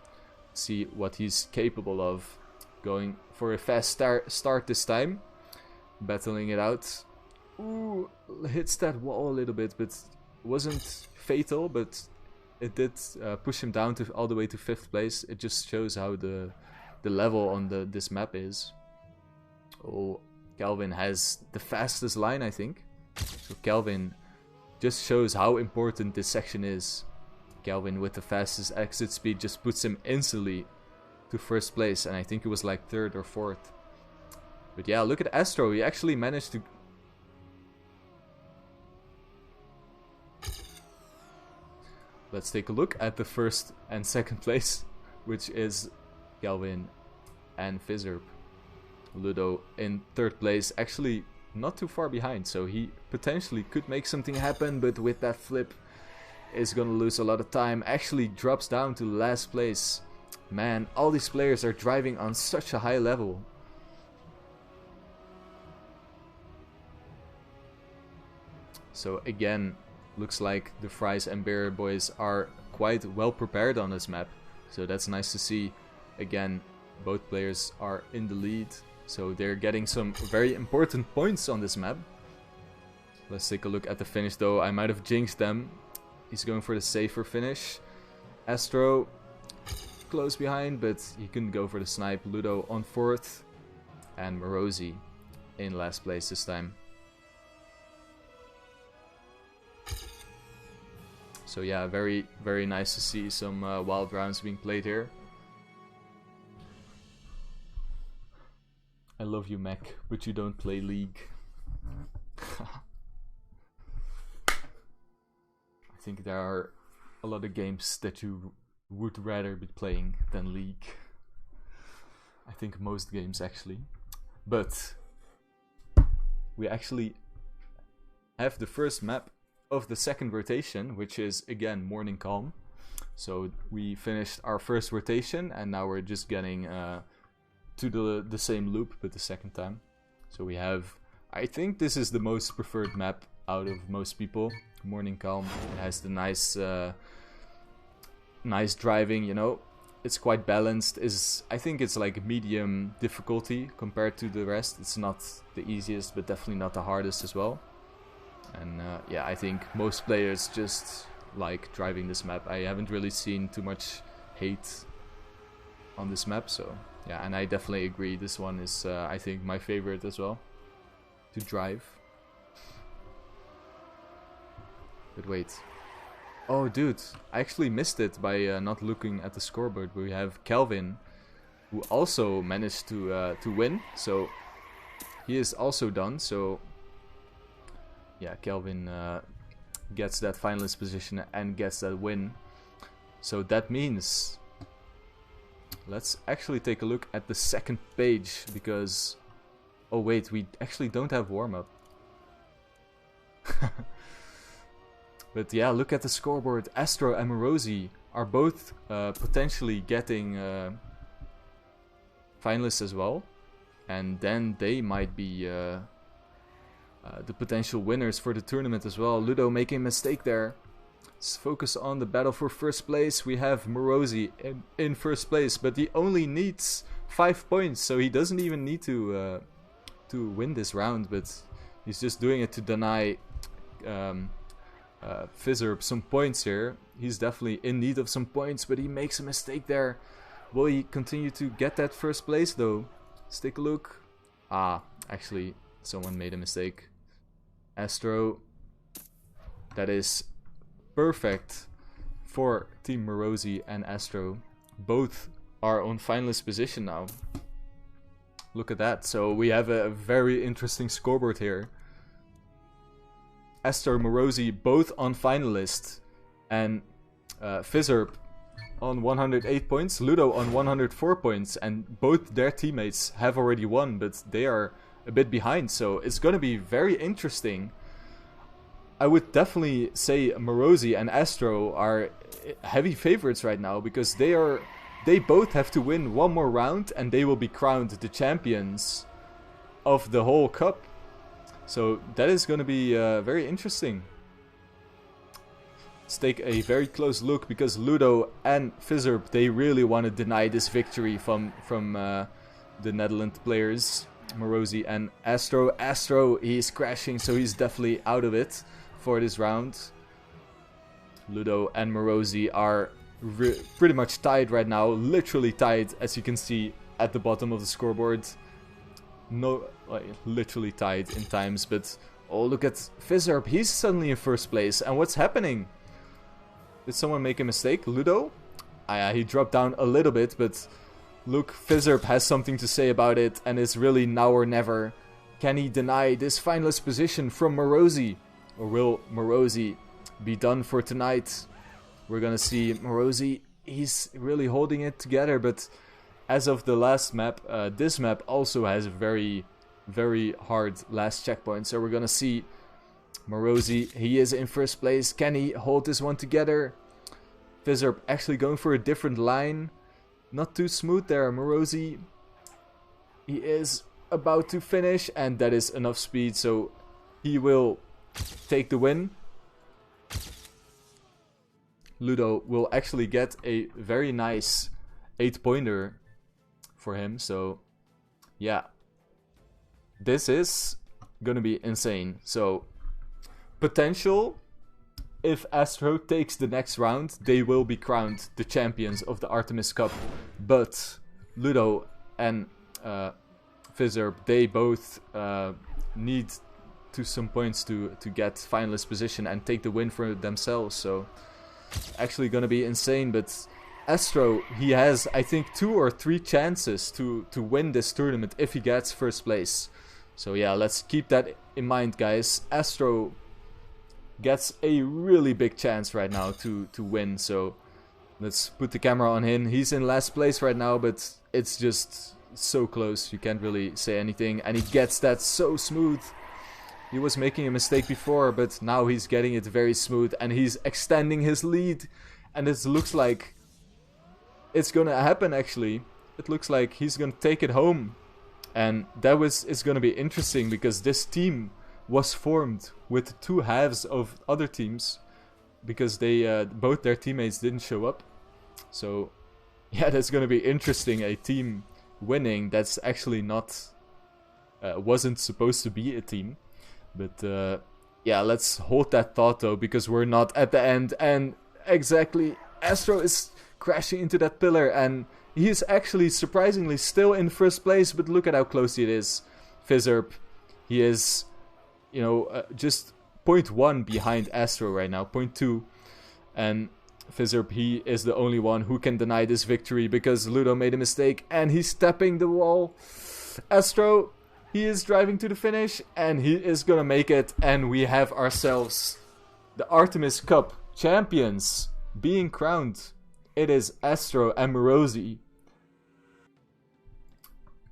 See what he's capable of. Going for a fast start this time. Battling it out. Ooh, hits that wall a little bit, but wasn't fatal, but it did push him down to all the way to 5th place. It just shows how the level on this map is. Oh, Kelvin has the fastest line, I think. So Kelvin just shows how important this section is. Kelvin with the fastest exit speed just puts him instantly to 1st place, and I think it was like 3rd or 4th. But yeah, look at Astro. He actually managed to... Let's take a look at the 1st and 2nd place, which is Kelvin and Fizzerp. Ludo in 3rd place, actually not too far behind, so he potentially could make something happen, but with that flip is gonna lose a lot of time. Actually drops down to last place. Man, all these players are driving on such a high level. So again, looks like the Fries and Bear boys are quite well prepared on this map. So that's nice to see. Again, both players are in the lead. So they're getting some very important points on this map. Let's take a look at the finish though. I might have jinxed them. He's going for the safer finish. Astro close behind, but he couldn't go for the snipe. Ludo on 4th. And Marozi in last place this time. So yeah, very, very nice to see some wild rounds being played here. I love you, Mac, but you don't play League. I think there are a lot of games that you would rather be playing than League. I think most games actually. But we actually have the first map of the 2nd rotation, which is again Morning Calm. So we finished our 1st rotation and now we're just getting to the same loop but the 2nd time. So we have, I think this is the most preferred map out of most people. Morning Calm. It has the nice driving, you know. It's quite balanced. I think it's like medium difficulty compared to the rest. It's not the easiest, but definitely not the hardest as well. And yeah, I think most players just like driving this map. I haven't really seen too much hate on this map, so yeah, and I definitely agree. This one is, I think, my favorite as well to drive. But wait. Oh, dude, I actually missed it by not looking at the scoreboard. We have Kelvin, who also managed to win, so he is also done. So yeah, Kelvin gets that finalist position and gets that win. So that means let's actually take a look at the 2nd page, because oh wait, we actually don't have warm-up. But yeah, look at the scoreboard. Astro and Marozi are both potentially getting finalists as well. And then they might be the potential winners for the tournament as well. Ludo making a mistake there. Let's focus on the battle for 1st place. We have Marozi in 1st place, but he only needs 5 points. So he doesn't even need to win this round, but he's just doing it to deny Fizzerp some points here. He's definitely in need of some points, but he makes a mistake there. Will he continue to get that 1st place though? Let's take a look. Ah, actually, someone made a mistake. Astro. That is perfect for Team Marozi and Astro. Both are on finalist position now. Look at that. So we have a very interesting scoreboard here. Astro, Marozi both on finalist. And Fizzerp on 108 points. Ludo on 104 points. And both their teammates have already won, but they are a bit behind. So it's going to be very interesting. I would definitely say Marozi and Astro are heavy favorites right now, because they both have to win one more round and they will be crowned the champions of the whole cup. So that is going to be very interesting. Let's take a very close look, because Ludo and Fizzerp, they really want to deny this victory from the Netherlands players. Marozi and Astro. Astro, he's crashing, so he's definitely out of it for this round. Ludo and Marozi are pretty much tied right now, literally tied, as you can see at the bottom of the scoreboard. No, like, literally tied in times, but oh, look at Fizzerp, he's suddenly in first place. And what's happening? Did someone make a mistake? Ludo? Yeah, he dropped down a little bit, but look, Fizzerp has something to say about it, and it's really now or never. Can he deny this finalist position from Marozi? Or will Marozi be done for tonight? We're gonna see. Marozi, he's really holding it together, but as of the last map, this map also has a very, very hard last checkpoint. So we're gonna see Marozi, he is in first place. Can he hold this one together? Fizzerp actually going for a different line. Not too smooth there. Marozi, he is about to finish, and that is enough speed, so he will take the win. Ludo will actually get a very nice 8-pointer for him. So yeah, this is gonna be insane. So potential, if Astro takes the next round, they will be crowned the champions of the Artemis Cup. But Ludo and Fizzerp, they both need some points to get finalist position and take the win for themselves. So actually gonna be insane. But Astro, he has, I think, 2 or 3 chances to win this tournament if he gets first place. So yeah, let's keep that in mind, guys. Astro gets a really big chance right now to win. So let's put the camera on him. He's in last place right now, but it's just so close, you can't really say anything. And he gets that so smooth. He was making a mistake before, but now he's getting it very smooth, and he's extending his lead. And it looks like it's gonna happen, actually. It looks like he's gonna take it home. And it's gonna be interesting, because this team was formed with 2 halves of other teams, because they both their teammates didn't show up. So yeah, that's gonna be interesting. A team winning that's actually not wasn't supposed to be a team. But yeah, let's hold that thought though, because we're not at the end. And exactly, Astro is crashing into that pillar, and he is actually surprisingly still in first place. But look at how close it is. Fizzerp, he is, you know, just 0.1 behind Astro right now, 0.2. And Fizzerp, he is the only one who can deny this victory, because Ludo made a mistake and he's tapping the wall. Astro, he is driving to the finish, and he is gonna make it, and we have ourselves the Artemis Cup champions being crowned. It is Astro and Marozi,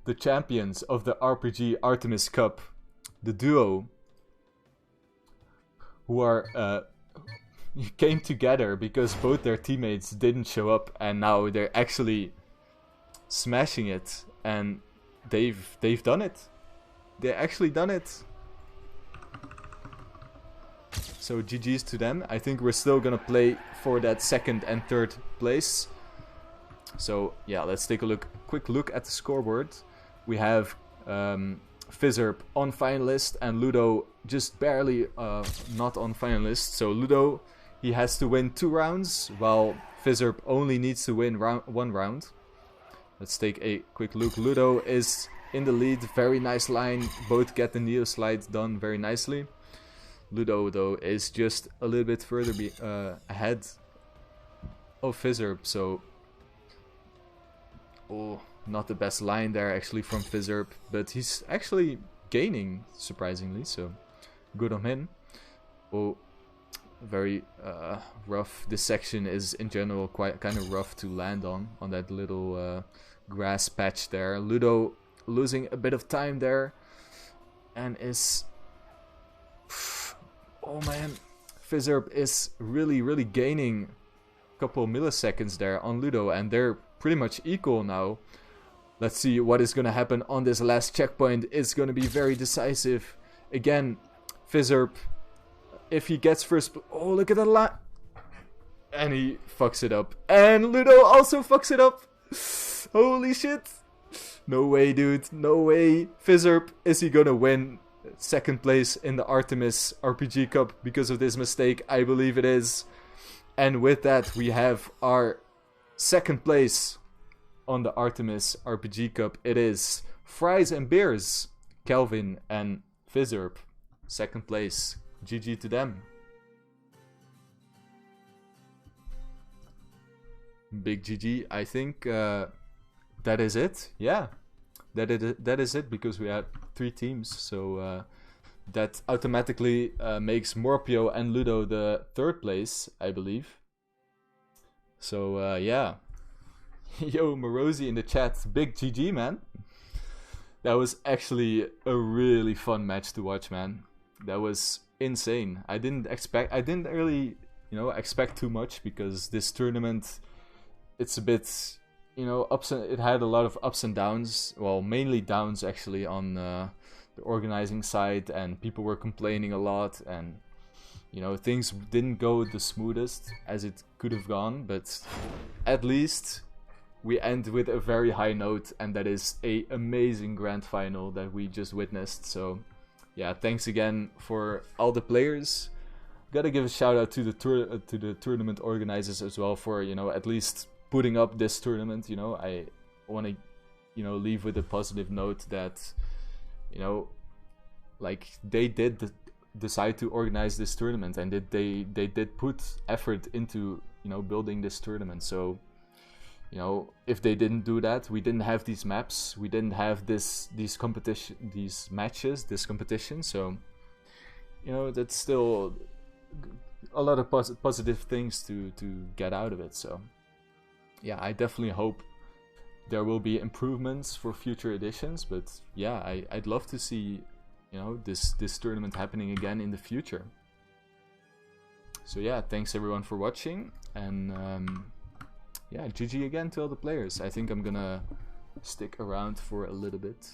the champions of the RPG Artemis Cup, the duo who are came together because both their teammates didn't show up, and now they're actually smashing it, and they've done it. They actually done it. So GG's to them. I think we're still gonna play for that 2nd and 3rd place. So yeah, let's take a quick look at the scoreboard. We have Fizzerp on finalist, and Ludo just barely not on finalist. So Ludo, he has to win 2 rounds, while Fizzerp only needs to win 1 round. Let's take a quick look. Ludo is in the lead. Very nice line. Both get the Neo slide done very nicely. Ludo, though, is just a little bit further ahead of Fizzerp, so... Oh, not the best line there, actually, from Fizzerp, but he's actually gaining, surprisingly, so good on him. Oh, very rough. This section is, in general, quite kind of rough to land on that little grass patch there. Ludo losing a bit of time there, and is... Oh man, Fizzerp is really gaining a couple of milliseconds there on Ludo, and they're pretty much equal now. Let's see what is going to happen on this last checkpoint. It's going to be very decisive. Again, Fizzerp, if he gets first... Oh, look at that line. And he fucks it up. And Ludo also fucks it up. Holy shit. No way, dude. No way. Fizzerp, is he going to win second place in the Artemis RPG Cup because of this mistake? I believe it is. And with that, we have our second place on the Artemis RPG Cup. It is Fries and Beers, Kelvin and Fizzerp. Second place. GG to them. Big GG. I think that is it. Yeah. That is it, because we had 3 teams, so that automatically makes Morpio and Ludo the third place, I believe. So yeah. Yo, Marozi in the chat, big GG, man. That was actually a really fun match to watch, man. That was insane. I didn't really, expect too much, because this tournament, it's a bit... it had a lot of ups and downs. Well, mainly downs, actually, on the organizing side, and people were complaining a lot, and things didn't go the smoothest as it could have gone, but at least we end with a very high note, and that is a amazing grand final that we just witnessed. So yeah, thanks again for all the players. Gotta give a shout out to the tournament organizers as well for at least putting up this tournament. I want to leave with a positive note that like they did decide to organize this tournament, and they did put effort into building this tournament. So if they didn't do that, we didn't have these maps, we didn't have these matches, this competition. So that's still a lot of positive things to get out of it. So yeah, I definitely hope there will be improvements for future editions, but yeah, I'd love to see this tournament happening again in the future. So yeah, thanks everyone for watching, and yeah, GG again to all the players. I think I'm gonna stick around for a little bit.